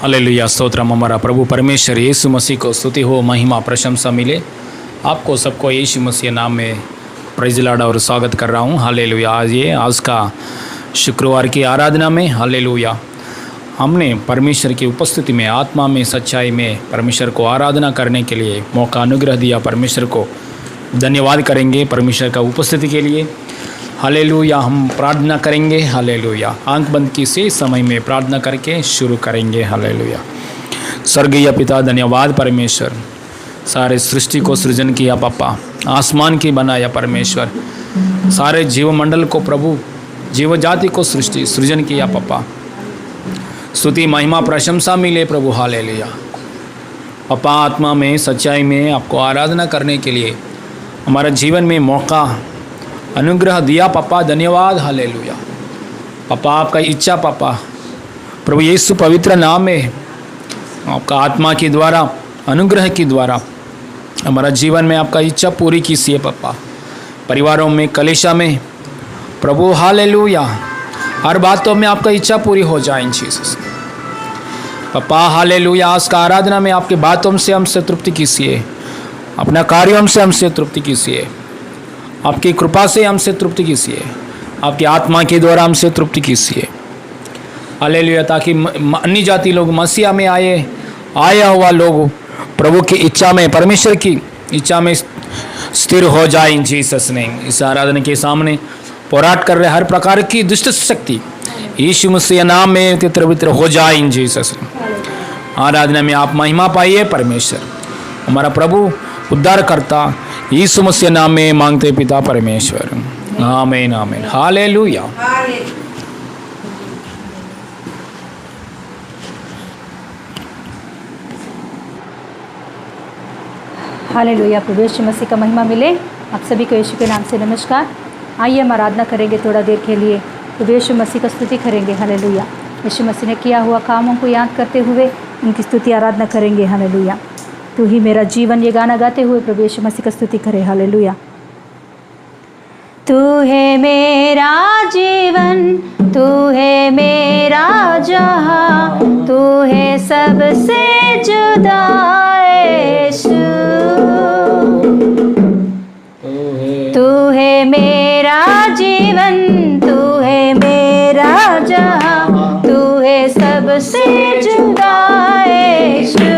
Hallelujah, stotram. हमारा प्रभु परमेश्वर यीशु मसीह को स्तुति हो, महिमा प्रशंसा मिले। आपको सबको यीशु मसीह नाम में प्रेज़ लॉर्ड और स्वागत कर रहा हूँ। हालेलुया। आज का शुक्रवार की आराधना में हालेलुया हमने परमेश्वर की उपस्थिति में आत्मा में सच्चाई में परमेश्वर को आराधना करने के लिए मौका अनुग्रह दिया। परमेश्वर को धन्यवाद करेंगे परमेश्वर का उपस्थिति के लिए। हालेलुया। हम प्रार्थना करेंगे। हालेलुया। आंख बंद की से समय में प्रार्थना करके शुरू करेंगे। हालेलुया। स्वर्गीय पिता, धन्यवाद परमेश्वर, सारे सृष्टि को सृजन किया पापा, आसमान की बनाया परमेश्वर, सारे जीवमंडल को प्रभु, जीव जाति को सृजन किया पापा। स्तुति महिमा प्रशंसा मिले प्रभु। हालेलुया। पापा, आत्मा में सच्चाई में आपको आराधना करने के लिए हमारे जीवन में मौका अनुग्रह दिया पापा। धन्यवाद। हालेलुया। पापा, आपका इच्छा पापा प्रभु यीशु पवित्र नाम में आपका आत्मा के द्वारा अनुग्रह के द्वारा हमारा जीवन में आपका इच्छा पूरी कीजिए पापा। परिवारों में, कलीसिया में प्रभु हालेलुया, हर बातों में आपका इच्छा पूरी हो जाए इन जीसस पापा। हालेलुया। आज का आराधना में आपके बातों से हमसे तृप्ति कीजिए, अपना कार्यों से हमसे तृप्ति कीजिए, आपकी कृपा से हमसे तृप्ति कीजिए, आपकी आत्मा के द्वारा हमसे तृप्ति कीजिए। हालेलुया। ताकि अन्य जाति लोग मसीहा में आया हुआ लोग प्रभु की इच्छा में, परमेश्वर की इच्छा में स्थिर हो जाए इन जीसस नेम। इस आराधना के सामने पोराट कर रहे हर प्रकार की दुष्ट शक्ति यीशु मसीह नाम में तितर बितर हो जाए इन जीसस नेम। आराधना में आप महिमा पाइए परमेश्वर, हमारा प्रभु उद्धार करता यीशु मसीह नाम में मांगते पिता परमेश्वर। आमीन आमीन। हालेलुया। हालेलुया। प्रभु यीशु मसीह का महिमा मिले। आप सभी को यीशु के नाम से नमस्कार। आइए हम आराधना करेंगे थोड़ा देर के लिए, प्रभु यीशु मसीह का स्तुति करेंगे। हालेलुया। यीशु मसीह ने किया हुआ कामों को याद करते हुए उनकी स्तुति आराधना करेंगे। हालेलुया। तू ही मेरा जीवन, ये गाना गाते हुए प्रभु यीशु मसीह का स्तुति करें। हालेलुया। तू है मेरा जीवन, तू है मेरा जहां, तू है सबसे जुदा यीशु। तू है मेरा जीवन, तू है मेरा जहां, तू है सबसे जुदा यीशु।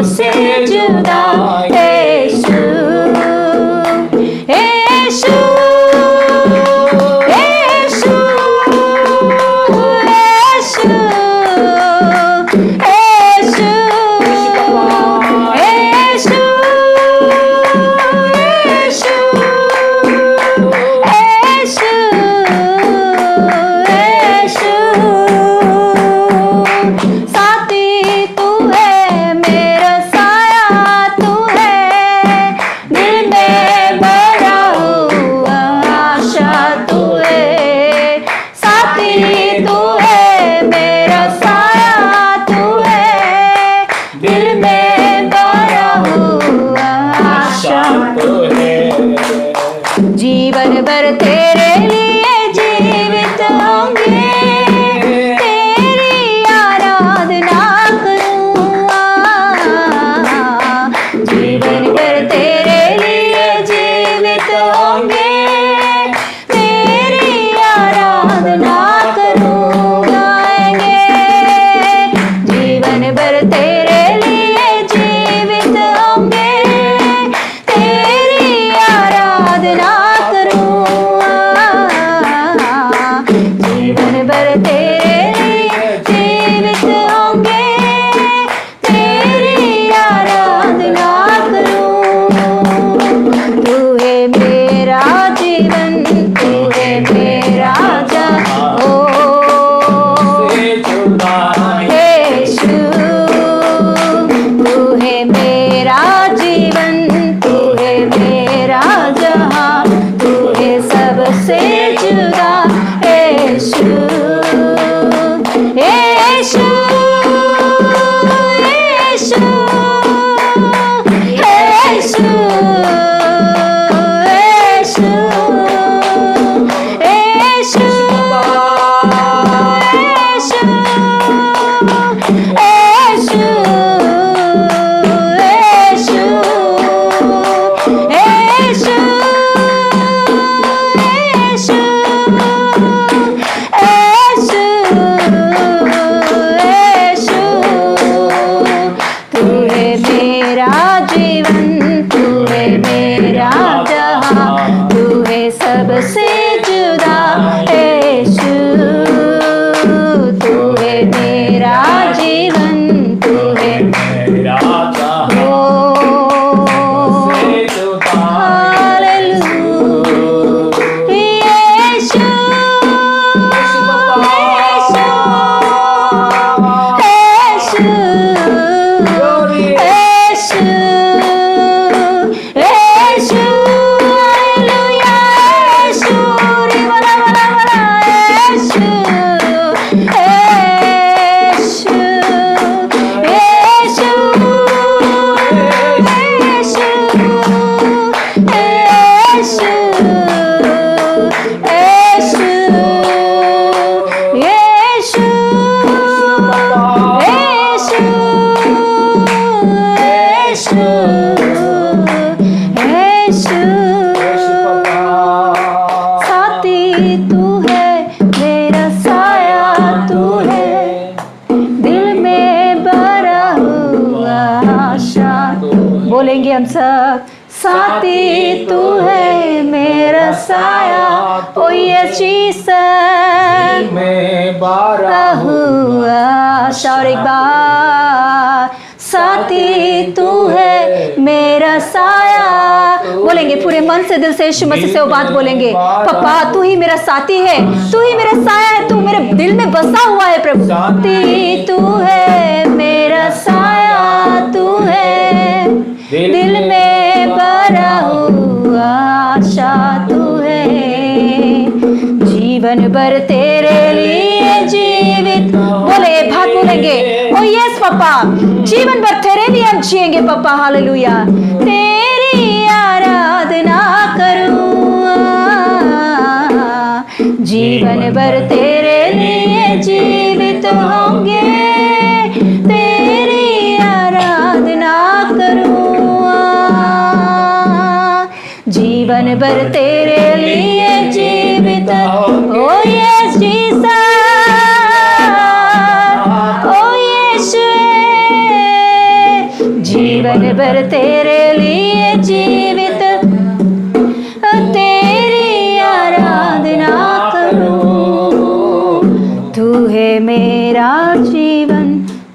सबसे जुदा यीशु, यीशु, यीशु, यीशु, यीशु, यीशु, यीशु, यीशु। यीशु साथी तू है, मेरा साया तू है, दिल में भरा हुआ आशा। बोलेंगे हम सब, साथी तू है, मेरा साया, ओ यस जीसस में बारा हुआ आशा। और एक बार, साथी तू है, मेरा साया। बोलेंगे पूरे मन से, दिल से यीशु मसीह से वो बात बोलेंगे, पापा तू ही मेरा साथी है, तू ही मेरा साया है, तू मेरे दिल में बसा हुआ है प्रभु। साथी तू है, मेरा साया तू है, दिल में भरा हुआ आशा तू है, जीवन भर तेरे लिए जीवित। बोले बात बोलेंगे, ओ यस पापा, जीवन भर तेरे लिए हम जिएंगे पापा। हालेलुया, तेरी आराधना करूं, जीवन भर तेरे लिए जीवित होंगे, तेरी आराधना करूं, जीवन भर तेरे लिए जीवित। ओ यस जीसस, ओ यीशु, जीवन भर तेरे लिए जीवित, तेरी आराधना करूं। तू है मेरा जीवन,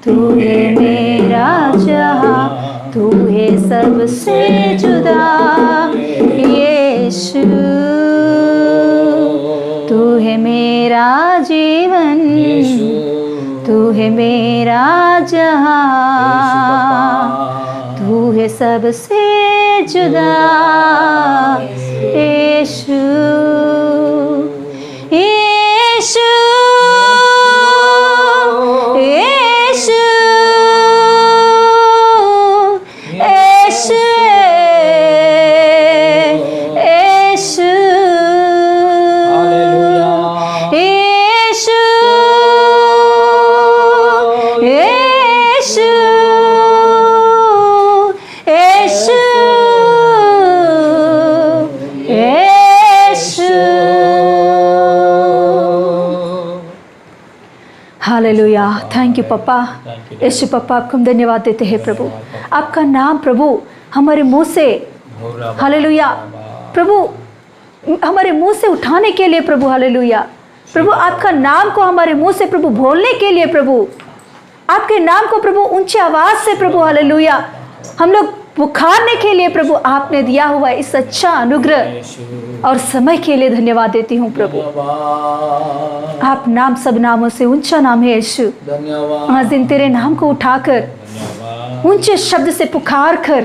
तू है मेरा जहां, तू है सबसे जुदा यीशु। तू है मेरा जीवन, तू है मेरा जहां, तू है सबसे जुदा यीशु। यीशु यीशु यीशु यीशु यीशु यीशु यीशु यीशु। हालेलुया, थैंक यू पापा। यीशु पापा, आपको हम धन्यवाद देते हैं प्रभु। आपका नाम प्रभु हमारे मुंह से, हालेलुया प्रभु, हमारे मुंह से उठाने के लिए प्रभु, हालेलुया प्रभु, आपका नाम को हमारे मुंह से प्रभु बोलने के लिए प्रभु, आपके नाम को प्रभु ऊंची आवाज से प्रभु, हालेलुया हम लोग पुकारने के लिए प्रभु आपने दिया हुआ इस अच्छा अनुग्रह और समय के लिए धन्यवाद देती हूँ प्रभु। आप नाम सब नामों से ऊंचा नाम है यीशु। आज दिन तेरे नाम को उठाकर ऊंचे शब्द से पुकार कर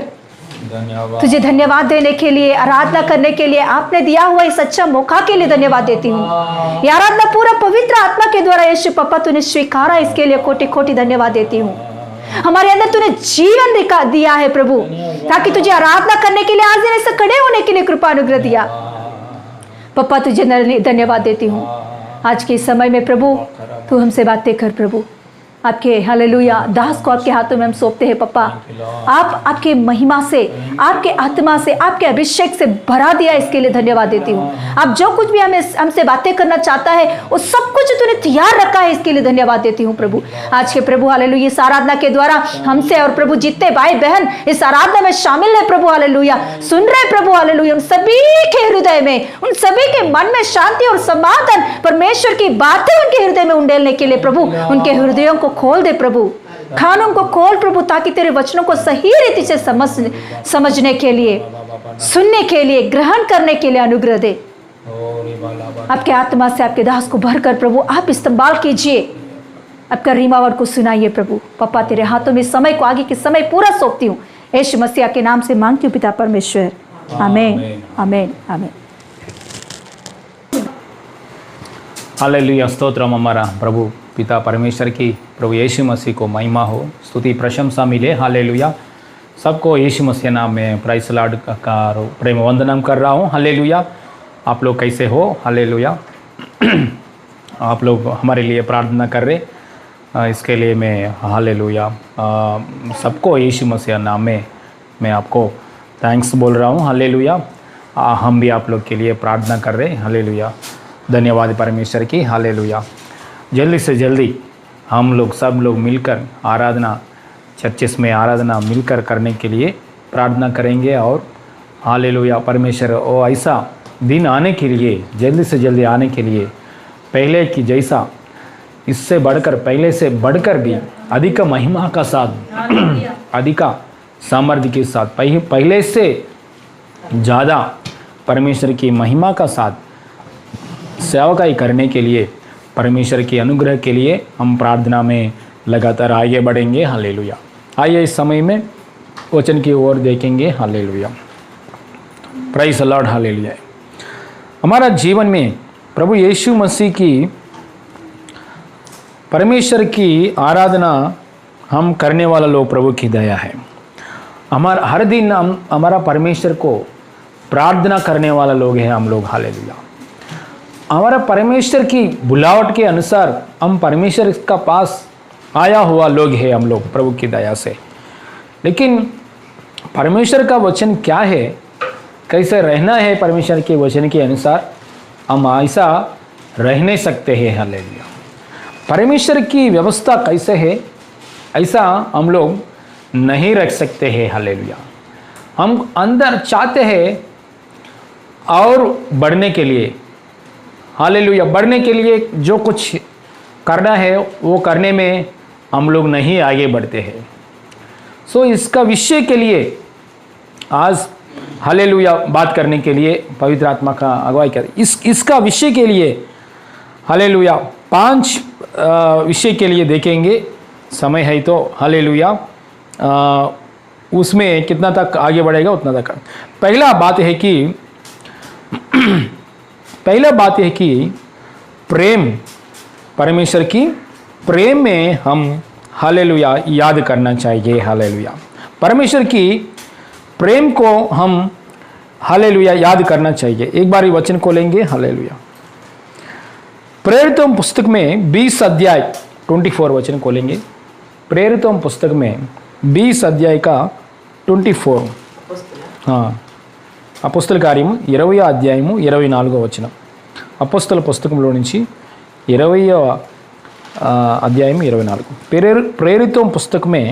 तुझे धन्यवाद देने के लिए, आराधना करने के लिए आपने दिया हुआ इस अच्छा मौका के लिए धन्यवाद देती हूँ। ये आराधना पूरा पवित्र आत्मा के द्वारा यीशु पापा तूने स्वीकारा, इसके लिए कोटि कोटि धन्यवाद देती हूँ। हमारे अंदर तूने जीवन दिया है प्रभु, ताकि तुझे आराधना करने के लिए आज दिन ऐसे खड़े होने के लिए कृपा अनुग्रह दिया। पापा तुझे धन्यवाद देती हूँ। आज के समय में प्रभु तू हमसे बातें कर प्रभु। आपके हालेलुया दास को आपके हाथों में हम सौंपते हैं पापा। आप आपके महिमा से, आपके आत्मा से, आपके अभिषेक से भरा दिया, इसके लिए धन्यवाद देती हूँ। आप जो कुछ भी हमसे बातें करना चाहता है वो सब कुछ तूने तैयार रखा है, इसके लिए धन्यवाद देती हूँ प्रभु। आज के प्रभु हालेलुया इस आराधना के द्वारा हमसे और प्रभु जितने भाई बहन इस आराधना में शामिल है प्रभु हालेलुया, सुन रहे प्रभु हालेलुया, उन सभी के हृदय में, उन सभी के मन में शांति और समाधान, परमेश्वर की बातें उनके हृदय में उंडेलने के लिए प्रभु उनके हृदयों को खोल दे प्रभु, कानों को खोल प्रभु, ताकि तेरे वचनों को सही रीति से समझने के लिए, सुनने के लिए, ग्रहण करने के लिए अनुग्रह दे। आपके आत्मा से आपके दास को भरकर प्रभु आप इस्तेमाल कीजिए। आपका रीमावट को सुनाइए प्रभु। पापा तेरे हाथों में समय को, आगे के समय पूरा सौंपती हूँ, यीशु मसीह के नाम से मांगती हूँ पिता परमेश्वर, आमीन आमीन आमीन। हालेलुया, स्तोत्रम हमारा प्रभु पिता परमेश्वर की, प्रभु यीशु मसीह को महिमा हो, स्तुति प्रशंसा मिले। हालेलुया, सबको यीशु मसीह नाम में प्राइस लॉर्ड का प्रेम वंदनम कर रहा हूँ। हालेलुया, आप लोग कैसे हो? हालेलुया, आप लोग हमारे लिए प्रार्थना कर रहे, इसके लिए मैं हालेलुया सबको यीशु मसीह नाम में मैं आपको थैंक्स बोल रहा हूँ। हालेलुया। हम भी आप लोग के लिए प्रार्थना कर रहे हैं। हालेलुया। धन्यवाद परमेश्वर की। हालेलुया। जल्दी से जल्दी हम लोग सब लोग मिलकर आराधना, चर्चेस में आराधना मिलकर करने के लिए प्रार्थना करेंगे। और हालेलुया परमेश्वर ओ ऐसा दिन आने के लिए, जल्दी से जल्दी आने के लिए, पहले की जैसा इससे बढ़कर, पहले से बढ़कर भी अधिक महिमा का साथ, अधिक सामर्थ्य के साथ, पहले से ज़्यादा परमेश्वर की महिमा का साथ सेवकाई करने के लिए, परमेश्वर के अनुग्रह के लिए हम प्रार्थना में लगातार आगे बढ़ेंगे। हालेलुया। आइए इस समय में वचन की ओर देखेंगे। Hallelujah. Praise the Lord. Hallelujah. हमारा जीवन में प्रभु यीशु मसीह की, परमेश्वर की आराधना हम करने वाला लोग प्रभु की दया है। हमारा हर दिन हमारा परमेश्वर को प्रार्थना करने वाला लोग हैं हम लोग। हालेलुया। हमारा परमेश्वर की बुलावट के अनुसार हम परमेश्वर का पास आया हुआ लोग हैं हम लोग प्रभु की दया से। लेकिन परमेश्वर का वचन क्या है, कैसे रहना है परमेश्वर के वचन के अनुसार, हम ऐसा रह नहीं सकते हैं। हालेलुया। परमेश्वर की व्यवस्था कैसे है ऐसा हम लोग नहीं रख सकते हैं। हालेलुया। हम अंदर चाहते हैं और बढ़ने के लिए, हालेलुया, बढ़ने के लिए जो कुछ करना है वो करने में हम लोग नहीं आगे बढ़ते हैं। सो इसका विषय के लिए आज हालेलुया बात करने के लिए पवित्र आत्मा का अगुवाई कर, इसका विषय के लिए हालेलुया 5 विषय के लिए देखेंगे। समय है तो हालेलुया उसमें कितना तक आगे बढ़ेगा उतना तक। पहला बात है कि प्रेम, परमेश्वर की प्रेम में हम हालेलुया याद करना चाहिए। हालेलुया। परमेश्वर की प्रेम को हम हालेलुया याद करना चाहिए। एक बार वचन को लेंगे। हालेलुया। प्रेरितों पुस्तक में 20 अध्याय 24 वचन को लेंगे। प्रेरितों पुस्तक में 20 अध्याय का 24, అపోస్తల కార్యము 20వ అధ్యాయము 24వ వచనం. అపోస్తల పుస్తకంలో నుంచి 20వ अध्याय में 24. प्रेरितों पुस्तक में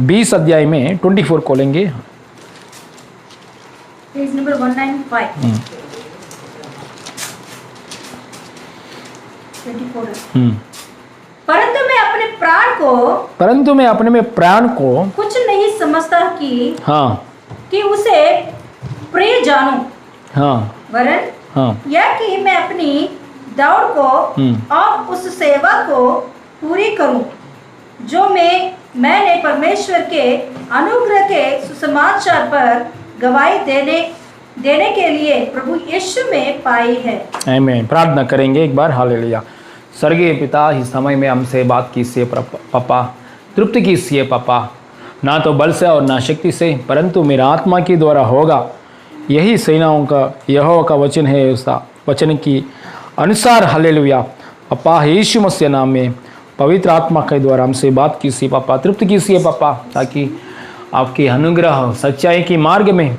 20 अध्याय में 24 खोलेंगे। Page number 195 24। परंतु मैं अपने प्राण को कुछ नहीं समझता कि उसे प्रिय जानूं, वरन यह कि मैं अपनी दौड़ को और उस सेवा को पूरी करूं जो मैंने परमेश्वर के अनुग्रह के सुसमाचार पर गवाही देने के लिए प्रभु यीशु में पाई है। आमीन। प्रार्थना करेंगे एक बार। हालेलुया। स्वर्गीय पिता, इस समय में हमसे बात कीजिए पापा, तृप्ति कीजिए पापा, ना तो बल से और ना शक्ति से परंतु मेरा आत्मा के द्वारा होगा। यही सेनाओं का यहोवा का वचन है, उसका वचन की अनुसार। हालेलुया। पापा यीशु मसीह नाम में पवित्र आत्मा के द्वारा हमसे बात कीजिए पापा, तृप्त कीजिए पापा, ताकि आपके अनुग्रह सच्चाई के मार्ग में,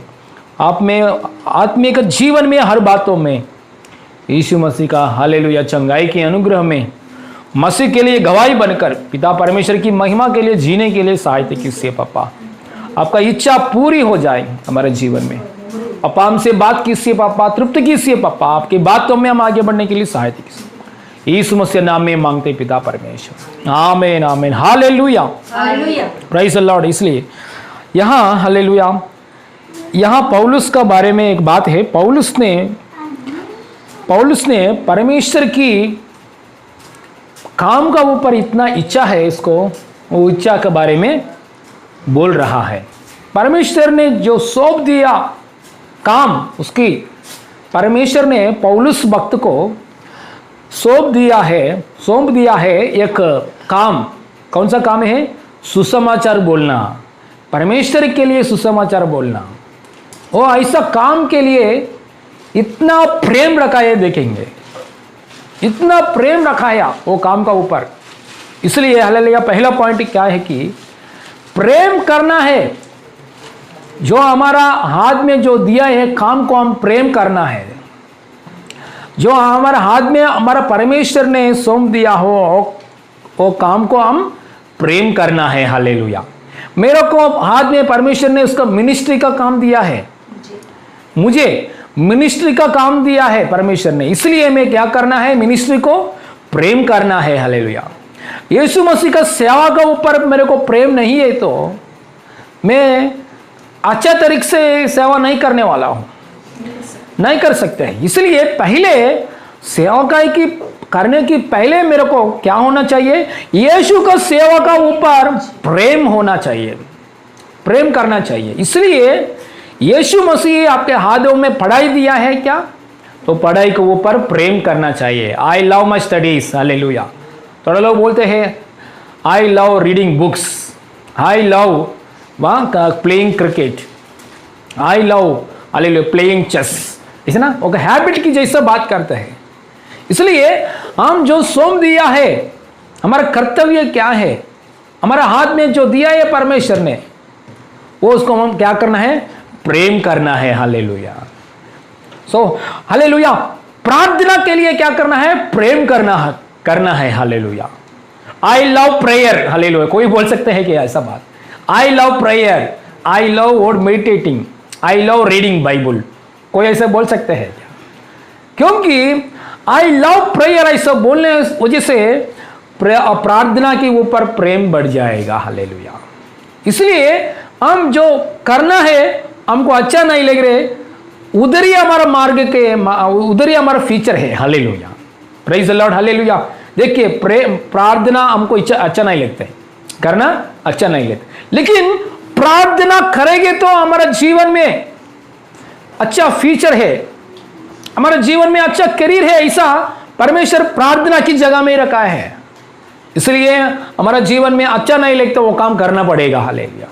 आप में आत्मिक जीवन में, हर बातों में यीशु मसीह का हालेलुया चंगाई के अनुग्रह में मसीह के लिए गवाही बनकर पिता परमेश्वर की महिमा के लिए जीने के लिए सहायता कीजिए पापा। आपका इच्छा पूरी हो जाए हमारे जीवन में। पापा हमसे बात कीजिए पापा, तृप्त कीजिए पापा, आपकी बातों में हम आगे बढ़ने के लिए सहायता कीजिए। यीशु मसीह नाम में मांगते पिता परमेश्वर। आमीन आमीन। हालेलुया। Praise the Lord. इसलिए यहाँ हालेलुया, यहाँ पौलुस का बारे में एक बात है। पौलुस ने परमेश्वर की काम का ऊपर इतना इच्छा है, इसको वो इच्छा के बारे में बोल रहा है। परमेश्वर ने जो सौंप दिया काम, उसकी परमेश्वर ने पौलुस भक्त को सौंप दिया है एक काम। कौन सा काम है? सुसमाचार बोलना, परमेश्वर के लिए सुसमाचार बोलना। वो ऐसा काम के लिए इतना प्रेम रखा है, देखेंगे इतना प्रेम रखा है वो काम का ऊपर। इसलिए हालेलुया पहला पॉइंट क्या है कि प्रेम करना है, जो हमारा हाथ में जो दिया है काम को हम प्रेम करना है। जो हमारा हाथ में हमारा परमेश्वर ने सौंप दिया हो वो काम को हम प्रेम करना है। हालेलुया। मेरे को हाथ में परमेश्वर ने उसका मिनिस्ट्री का काम दिया है, मुझे मिनिस्ट्री का काम दिया है परमेश्वर ने, इसलिए मैं क्या करना है, मिनिस्ट्री को प्रेम करना है। हालेलुया। यीशु मसीह का सेवा का ऊपर मेरे को प्रेम नहीं है तो मैं अच्छा तरीके से सेवा नहीं करने वाला हूं, नहीं कर सकते हैं। इसलिए पहले सेवा की करने की पहले मेरे को क्या होना चाहिए, यीशु का सेवा का ऊपर प्रेम होना चाहिए, प्रेम करना चाहिए। इसलिए यीशु मसीह आपके हाथों में पढ़ाई दिया है क्या, तो पढ़ाई के ऊपर प्रेम करना चाहिए। I love my studies. Hallelujah. थोड़ा लोग बोलते हैं I love reading books, I love playing cricket, I love hallelujah playing chess, है ना, वो हैबिट की जैसा बात करते हैं। इसलिए हम जो सौंप दिया है, हमारा कर्तव्य क्या है, हमारा हाथ में जो दिया है परमेश्वर ने, वो उसको हम क्या करना है, प्रेम करना है। हालेलुया। सो हालेलुया। प्रार्थना के लिए क्या करना है, प्रेम करना है। Hallelujah. I love prayer. Hallelujah. कोई बोल सकते हैं कि ऐसा बात, I love prayer, I love word meditating, I love reading Bible, कोई ऐसे बोल सकते हैं क्या? क्योंकि आई लव प्रेयर ऐसा बोलने वजह से प्रार्थना के ऊपर प्रेम बढ़ जाएगा। हालेलुया। इसलिए हम जो करना है हमको अच्छा नहीं लग रहे, उधर ही हमारा मार्ग के उधर ही हमारा फीचर है। Hallelujah. Praise the Lord. Hallelujah. देखिए प्रार्थना हमको अच्छा नहीं लगता है, करना अच्छा नहीं लगता, लेकिन प्रार्थना करेंगे तो हमारा जीवन में अच्छा फीचर है, हमारे जीवन में अच्छा करियर है, ऐसा परमेश्वर प्रार्थना की जगह में रखा है। इसलिए हमारा जीवन में अच्छा नहीं लगता, वो काम करना पड़ेगा। हालेलुया।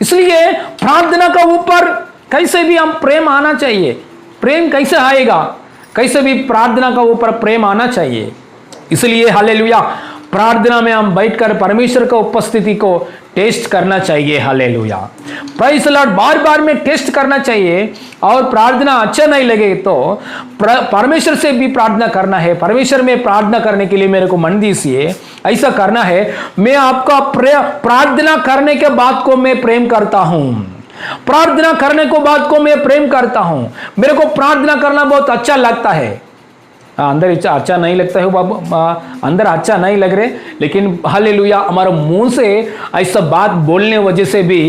इसलिए प्रार्थना का ऊपर कैसे भी हम प्रेम आना चाहिए। प्रेम कैसे आएगा, कैसे भी प्रार्थना का ऊपर प्रेम आना चाहिए। इसलिए हालेलुया प्रार्थना में हम बैठकर परमेश्वर का उपस्थिति को टेस्ट करना चाहिए। हालेलुया। Praise the Lord. बार बार में टेस्ट करना चाहिए, और प्रार्थना अच्छा नहीं लगे तो परमेश्वर से भी प्रार्थना करना है। परमेश्वर में प्रार्थना करने के लिए मेरे को मन दीजिए, ऐसा करना है। मैं आपका प्रार्थना करने के बाद को मैं प्रेम करता हूं, प्रार्थना करने को बाद को मैं प्रेम करता हूं, मेरे को प्रार्थना करना बहुत अच्छा लगता है। अंदर अच्छा नहीं लगता है बाबा, अंदर अच्छा नहीं लग रहे, लेकिन हालेलुया हमारे मुंह से ऐसा बात बोलने वजह से भी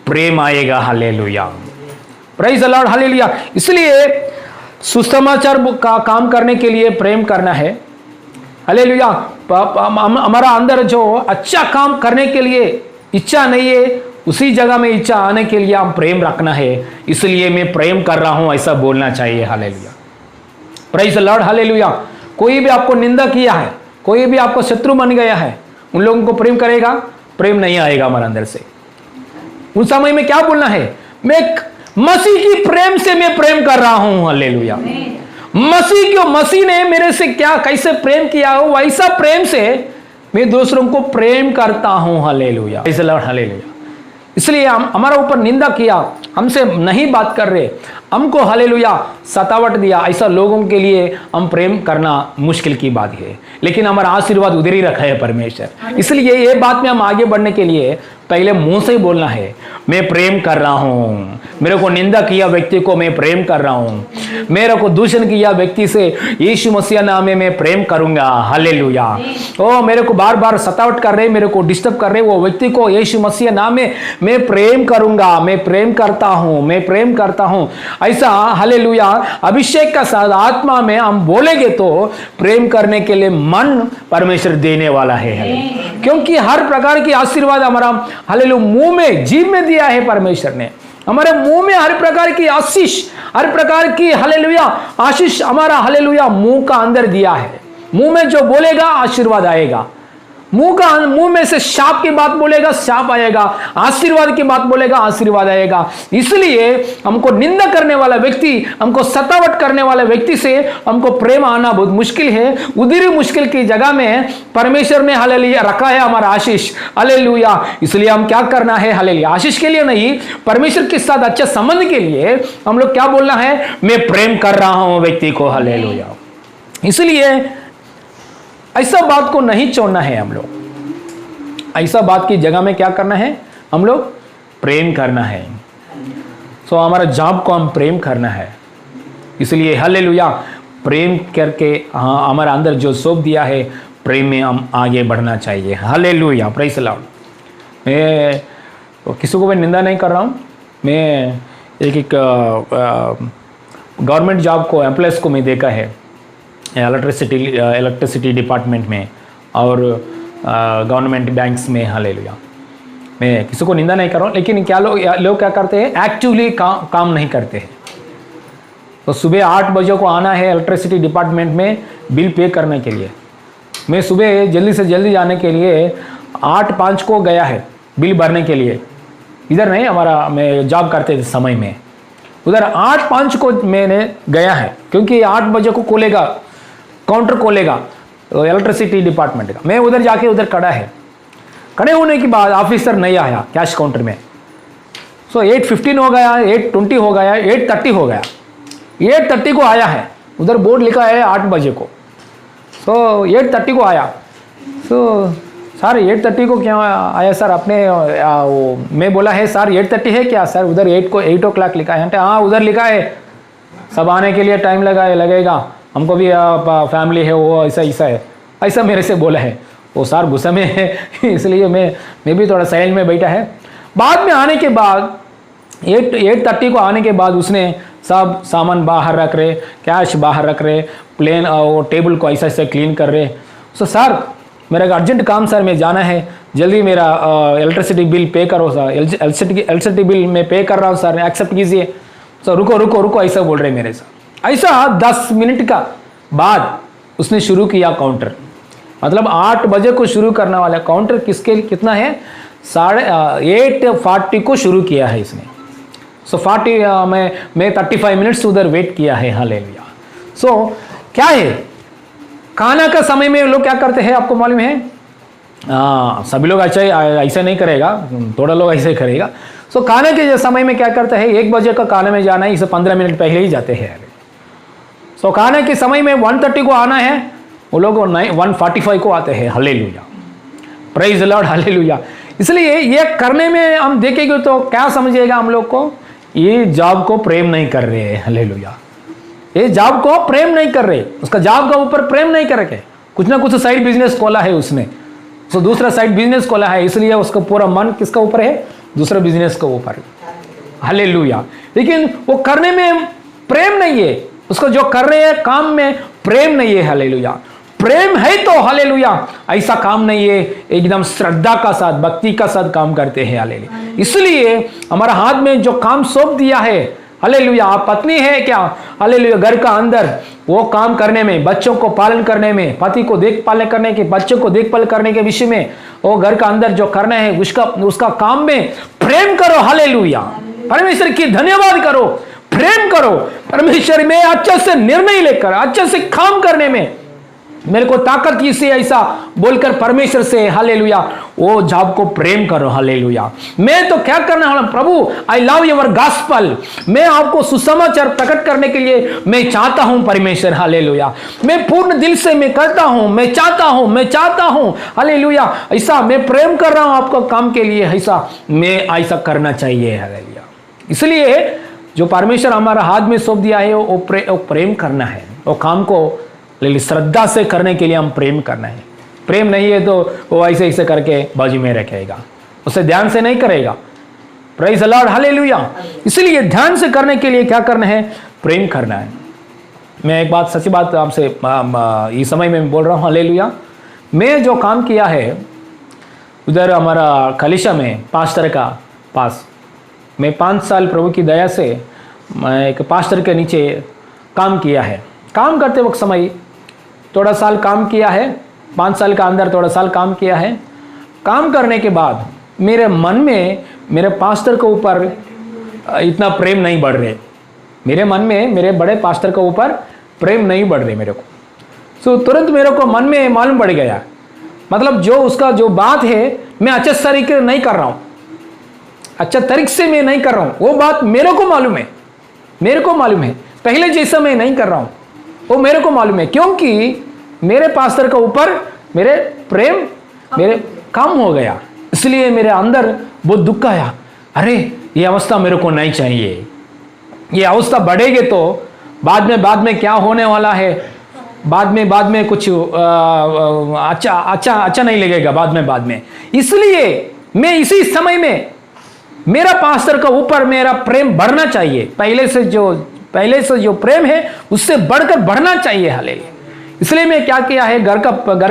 प्रेम आएगा। Hallelujah. Praise the Lord. Hallelujah. इसलिए सुसमाचार का काम करने के लिए प्रेम करना है। हालेलुया। हमारा अंदर जो अच्छा काम करने के लिए इच्छा नहीं है, उसी जगह में इच्छा आने के लिए हम प्रेम रखना है। इसलिए मैं प्रेम कर रहा हूं ऐसा बोलना चाहिए। Hallelujah. Praise the Lord. Hallelujah. कोई भी आपको निंदा किया है, कोई भी आपको शत्रु बन गया है, उन लोगों को प्रेम करेगा, प्रेम नहीं आएगा हमारे अंदर से। उस समय में क्या बोलना है, मैं मसीह की प्रेम से मैं प्रेम कर रहा हूं। हालेलुया। मसीह ने मेरे से क्या कैसे प्रेम किया हो, वैसा प्रेम से मैं दूसरों को प्रेम करता हूं। Hallelujah. Praise the Lord. Hallelujah. इसलिए हमारा ऊपर निंदा किया, हमसे नहीं बात कर रहे, हमको हालेलुया सतावट दिया, ऐसा लोगों के लिए हम प्रेम करना मुश्किल की बात है, लेकिन हमारा आशीर्वाद उधर ही रखा है परमेश्वर। इसलिए ये बात में हम आगे बढ़ने के लिए पहले मुंह से ही बोलना है, मैं प्रेम कर रहा हूं, मेरे को निंदा किया व्यक्ति को मैं प्रेम कर रहा हूं, मेरे को दूषण किया व्यक्ति से यीशु मसीह नाम में मैं प्रेम करूंगा। हालेलुया। ओ मेरे को बार बार सतावट कर रहे, मेरे को डिस्टर्ब कर रहे, वो व्यक्ति को यीशु मसीह नाम में मैं प्रेम करूंगा, मैं प्रेम करता हूं, मैं प्रेम करता हूं, ऐसा हालेलुया अभिषेक का साथ आत्मा में हम बोलेंगे तो प्रेम करने के लिए मन परमेश्वर देने वाला है। क्योंकि हर प्रकार की आशीर्वाद हमारा हालेलुया मुंह में, जीभ में दिया है परमेश्वर ने, हमारे मुंह में हर प्रकार की आशीष, हर प्रकार की हालेलुया आशीष हमारा हालेलुया मुंह का अंदर दिया है। मुंह में जो बोलेगा आशीर्वाद आएगा, मुंह में से शाप की बात बोलेगा, शाप आएगा, आशीर्वाद की बात बोलेगा, आशीर्वाद आएगा। इसलिए हमको निंदा करने वाला व्यक्ति, हमको सतावट करने वाले व्यक्ति से हमको प्रेम आना बहुत मुश्किल है। उधर मुश्किल की जगह में परमेश्वर ने हालेलुया रखा है हमारा आशीष, हालेलुया। इसलिए हम क्या करना है, हालेलुया, आशीष के लिए नहीं, परमेश्वर के साथ अच्छे संबंध के लिए हम लोग क्या बोलना है, मैं प्रेम कर रहा हूं व्यक्ति को, हालेलुया। इसलिए ऐसा बात को नहीं छोड़ना है। हम लोग ऐसा बात की जगह में क्या करना है, हम लोग प्रेम करना है। सो हमारा जॉब को हम प्रेम करना है। इसलिए हालेलुया, प्रेम करके हाँ हमारा अंदर जो सौंप दिया है, प्रेम में हम आगे बढ़ना चाहिए। Hallelujah, praise the Lord. मैं किसी को भी निंदा नहीं कर रहा हूँ। मैं एक गवर्नमेंट जॉब को, एम्प्लॉयज़ को मैं देखा है इलेक्ट्रिसिटी डिपार्टमेंट में और गवर्नमेंट बैंक्स में, हालेलुया। मैं किसी को निंदा नहीं कर रहा हूँ, लेकिन क्या लोग क्या करते हैं, एक्टिवली काम नहीं करते हैं। तो सुबह 8 बजे को आना है इलेक्ट्रिसिटी डिपार्टमेंट में बिल पे करने के लिए। मैं सुबह जल्दी से जल्दी जाने के लिए 8:05 को गया है बिल भरने के लिए। इधर नहीं, हमारा मैं जॉब करते थे समय में, उधर 8:05 को मैंने गया है, क्योंकि 8 बजे को खोलेगा, काउंटर खोलेगा इलेक्ट्रिसिटी डिपार्टमेंट का। मैं उधर जाके उधर खड़ा है। खड़े होने के बाद ऑफिसर नहीं आया कैश काउंटर में। सो 8:15 हो गया, 8:20 हो गया, 8:30 हो गया, 8:30 को आया है। उधर बोर्ड लिखा है 8 बजे को। सो 8:30 को आया। सो सर 8:30 को क्या आया सर आपने? मैं बोला है सर 8:30 है क्या सर? उधर 8 o'clock लिखा है। हाँ उधर लिखा है, सब आने के लिए टाइम लगेगा, हमको भी फैमिली है, वो ऐसा है, ऐसा मेरे से बोला है। वो सर गुस्से में है, इसलिए मैं भी थोड़ा साइलेंट में बैठा है। बाद में आने के बाद 8:30 को आने के बाद उसने सब सामान बाहर रख रहे, कैश बाहर रख रहे, प्लेन और टेबल को ऐसा क्लीन कर रहे। सो सर मेरा एक अर्जेंट काम सर, मैं जाना है, जल्दी मेरा इलेक्ट्रिसिटी बिल पे करो सर, इलेक्ट्रिसिटी बिल मैं पे कर रहा हूँ सर, एक्सेप्ट कीजिए। सर रुको ऐसा बोल रहे मेरे साथ। ऐसा 10 मिनट का बाद उसने शुरू किया काउंटर। मतलब 8 बजे को शुरू करने वाला काउंटर कितना है, 8:40 को शुरू किया है इसने। सो 40 मैं 35 मिनट्स उधर वेट किया है, हालेलुया। सो क्या है, खाना का समय में लोग क्या करते हैं आपको मालूम है? सभी लोग ऐसा नहीं करेगा, थोड़ा लोग ऐसे करेगा। सो खाने के समय में क्या करते हैं, 1 बजे का खाने में जाना है, इसे 15 मिनट पहले ही जाते हैं। सो खाने के समय में 1:30 को आना है, वो लोग 1:45 को आते हैं, hallelujah, praise the Lord, hallelujah. इसलिए ये करने में हम देखेंगे तो क्या समझिएगा हम लोग को, ये जॉब को प्रेम नहीं कर रहे हैं, हालेलुया। ये जॉब को प्रेम नहीं कर रहे, उसका जॉब का ऊपर प्रेम नहीं कर रखे, कुछ ना कुछ साइड बिजनेस खोला है उसने, तो दूसरा साइड बिजनेस खोला है, इसलिए उसका पूरा मन किसका ऊपर है, दूसरा बिजनेस के ऊपर, हालेलुया। लेकिन वो करने में प्रेम नहीं है, उसको जो कर रहे हैं काम में प्रेम नहीं है, हालेलुया। प्रेम है तो हालेलुया, ऐसा काम नहीं है, एकदम श्रद्धा का साथ, भक्ति का साथ काम करते हैं, हालेलुया। इसलिए हमारा हाथ में जो काम सौंप दिया है, हालेलुया, आप पत्नी है क्या, हालेलुया, घर का अंदर वो काम करने में, बच्चों को पालन करने में, पति को देखभाल करने के, बच्चों को देखभाल करने के विषय में, वो घर का अंदर जो करना है उसका काम में प्रेम करो, हालेलुया। परमेश्वर की धन्यवाद करो, प्रेम करो, परमेश्वर में अच्छे से निर्णय लेकर, अच्छे से काम करने में मेरे को ताकत किसी ऐसा बोलकर परमेश्वर से, हालेलुया, वो जॉब को प्रेम करो, हालेलुया। मैं तो क्या करना है, प्रभु आई लव योर गॉस्पल, मैं आपको सुसमाचार प्रकट करने के लिए मैं चाहता हूं परमेश्वर, हालेलुया। मैं पूर्ण दिल से मैं करता हूं, मैं चाहता हूं, हालेलुया। ऐसा मैं प्रेम कर रहा हूं आपको काम के लिए, ऐसा करना चाहिए, हालेलुया। इसलिए जो परमेश्वर हमारा हाथ में सौंप दिया है वो प्रेम करना है, वो काम को श्रद्धा से करने के लिए हम प्रेम करना है। प्रेम नहीं है तो वो ऐसे करके बाजू में रखेगा, उसे ध्यान से नहीं करेगा, प्रेज़ द लॉर्ड, हालेलुया। इसलिए ध्यान से करने के लिए क्या करना है, प्रेम करना है। मैं एक बात, सच्ची बात आपसे इस समय में बोल रहा हूँ, हालेलुया। मैं जो काम किया है उधर हमारा कलिशा में पास्टर का पास, मैं 5 साल प्रभु की दया से मैं एक पास्टर के नीचे काम किया है। काम करते वक्त समय थोड़ा साल काम किया है, 5 साल का अंदर थोड़ा साल काम किया है। काम करने के बाद मेरे मन में मेरे पास्टर के ऊपर इतना प्रेम नहीं बढ़ रहे, मेरे मन में मेरे बड़े पास्टर के ऊपर प्रेम नहीं बढ़ रहे मेरे को। सो तुरंत मेरे को मन में मालूम पड़ गया, मतलब जो उसका जो बात है मैं अच्छे तरीके नहीं कर रहा हूँ, अच्छा तरीके से मैं नहीं कर रहा हूँ, वो बात मेरे को मालूम है, मेरे को मालूम है पहले जैसा मैं नहीं कर रहा हूँ, वो मेरे को मालूम है। क्योंकि मेरे पास्टर के ऊपर मेरे प्रेम मेरे कम हो गया, इसलिए मेरे अंदर बहुत दुख आया। अरे ये अवस्था मेरे को नहीं चाहिए, ये अवस्था बढ़ेगी तो बाद में क्या होने वाला है, बाद में कुछ अच्छा नहीं लगेगा बाद में। इसलिए मैं इसी समय में मेरा पास्टर का ऊपर मेरा प्रेम बढ़ना चाहिए, पहले से जो प्रेम है उससे बढ़कर बढ़ना चाहिए। हालेलुया। इसलिए मैं क्या किया है, घर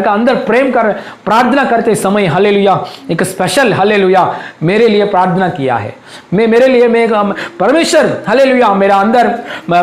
का अंदर प्रेम कर प्रार्थना करते समय हालेलुया एक स्पेशल हालेलुया मेरे लिए प्रार्थना किया है। मैं परमेश्वर हालेलुया मेरा अंदर मैं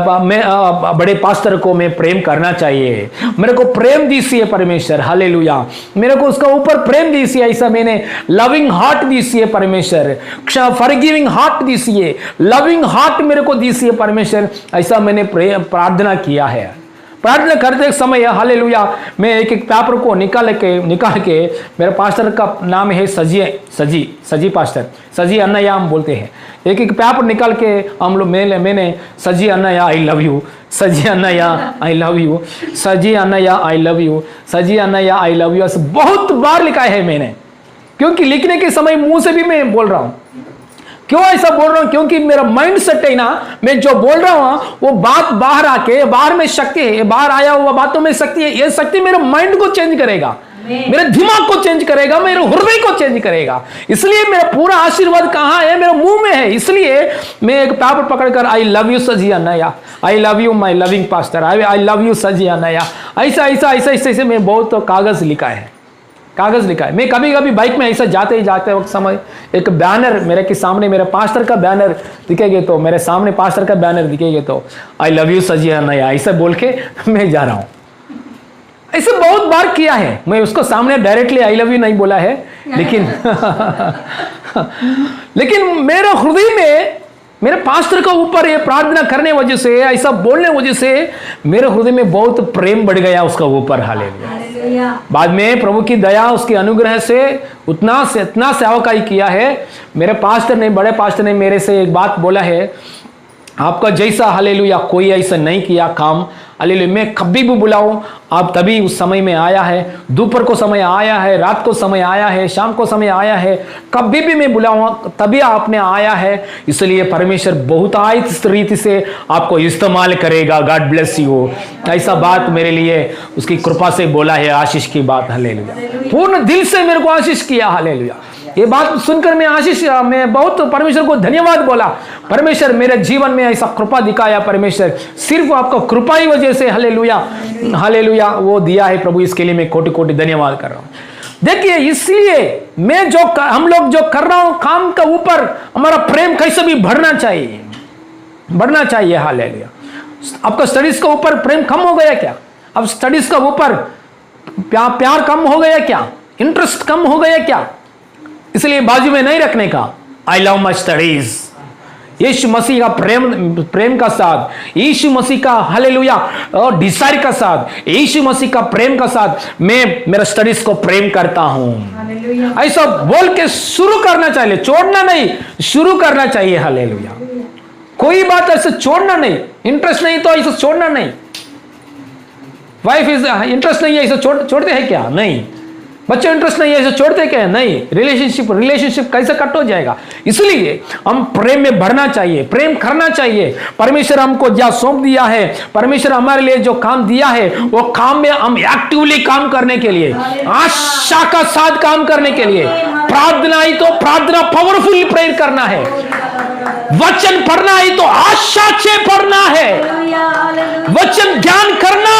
बड़े पास्टर को मैं प्रेम करना चाहिए, मेरे को प्रेम दीजिए परमेश्वर हालेलुया, मेरे को उसका ऊपर प्रेम दीजिए, ऐसा मैंने लविंग हार्ट दीजिए परमेश्वर, फॉरगिविंग हार्ट दीजिए, लविंग हार्ट मेरे को दीजिए परमेश्वर, ऐसा मैंने प्रार्थना किया है। प्रार्थना करते समय हालेलुया मैं एक पेपर को निकाल के मेरे पास्टर का नाम है सजी पास्टर, सजी अन्नया हम बोलते हैं। एक पेपर निकाल के हम लोग मैंने सजी Annaya I love you, Saji Annaya I love you, Saji Annaya I love you, Saji Annaya I love you ऐसे बहुत बार लिखा है मैंने, क्योंकि लिखने के समय मुंह से भी मैं बोल रहा हूँ। क्यों ऐसा बोल रहा हूं, क्योंकि मेरा माइंड सेट है ना, मैं जो बोल रहा हूं वो बात बाहर आके, बाहर में शक्ति है, बाहर आया हुआ बातों में शक्ति है, ये शक्ति मेरे माइंड को चेंज करेगा, मेरे दिमाग को चेंज करेगा, मेरे हृदय को चेंज करेगा। इसलिए मेरा पूरा आशीर्वाद कहां है, मेरे मुंह में है। इसलिए मैं एक पेपर पकड़कर आई love you Saji Annaya, I love you my loving pastor, I love you Saji Annaya, ऐसा मैं बहुत कागज लिखा है। मैं कभी कभी बाइक में ऐसा जाते वक्त समय एक बैनर मेरे के सामने, मेरे पास्टर का बैनर दिखेगा तो, मेरे सामने पास्टर का बैनर दिखेगा तो आई लव यू सजी अन्नया ऐसा बोल के मैं जा रहा हूँ। ऐसे बहुत बार किया है, मैं उसको सामने डायरेक्टली आई लव यू नहीं बोला है, लेकिन मेरे हृदय में मेरे पास्टर का ऊपर ये प्रार्थना करने वजह से, ऐसा बोलने वजह से मेरे हृदय में बहुत प्रेम बढ़ गया उसका ऊपर। हालेलुया। बाद में प्रभु की दया उसके अनुग्रह से इतना सेवकाई किया है। मेरे पास्टर ने, बड़े पास्टर ने मेरे से एक बात बोला है, आपका जैसा हालेलुया कोई ऐसा नहीं किया काम, हालेलुया मैं कभी भी बुलाऊं आप तभी उस समय में आया है, दोपहर को समय आया है, रात को समय आया है, शाम को समय आया है, कभी भी मैं बुलाऊं तभी आपने आया है। इसलिए परमेश्वर बहुतायत रीति से आपको इस्तेमाल करेगा। God bless you. ऐसा बात मेरे लिए उसकी कृपा से बोला है, आशीष की बात। हालेलुया। पूर्ण दिल से मेरे को आशीष किया। हालेलुया। ये बात सुनकर मैं बहुत परमेश्वर को धन्यवाद बोला। परमेश्वर मेरे जीवन में ऐसा कृपा दिखाया, परमेश्वर सिर्फ आपको कृपा ही वजह से हालेलुया हालेलुया वो दिया है प्रभु, इसके लिए मैं कोटि कोटि धन्यवाद कर रहा हूँ। देखिए, इसलिए मैं हम लोग जो कर रहा हूं काम का ऊपर हमारा प्रेम कैसे भी बढ़ना चाहिए। हालेलुया। आपका स्टडीज का ऊपर प्रेम कम हो गया क्या? अब स्टडीज का ऊपर प्यार कम हो गया क्या? इंटरेस्ट कम हो गया क्या? इसलिए बाजू में नहीं रखने का। आई लव माई स्टडीज। यीशु मसीह का प्रेम का साथ, यीशु मसीह का हालेलुया और डिजायर का साथ, यीशु मसीह का प्रेम का साथ मैं मेरा स्टडीज को प्रेम करता हूं। ऐसा बोल के शुरू करना चाहिए, छोड़ना नहीं, शुरू करना चाहिए। हालेलुया। कोई बात ऐसे छोड़ना नहीं, इंटरेस्ट नहीं तो ऐसा छोड़ना नहीं। वाइफ इज इंटरेस्ट नहीं है ऐसा छोड़ते हैं क्या? नहीं। बच्चे इंटरेस्ट नहीं है ऐसे छोड़ते क्या? नहीं। रिलेशनशिप कैसे कट हो जाएगा? इसलिए हम प्रेम में बढ़ना चाहिए, प्रेम करना चाहिए। परमेश्वर हमको जो सौंप दिया है, परमेश्वर हमारे लिए जो काम दिया है, वो काम में हम एक्टिवली काम करने के लिए, आशा का साथ काम करने के लिए, प्रार्थना ही तो प्रार्थना पावरफुल प्रेयर करना है, वचन पढ़ना ही तो आशा से पढ़ना है, वचन ध्यान करना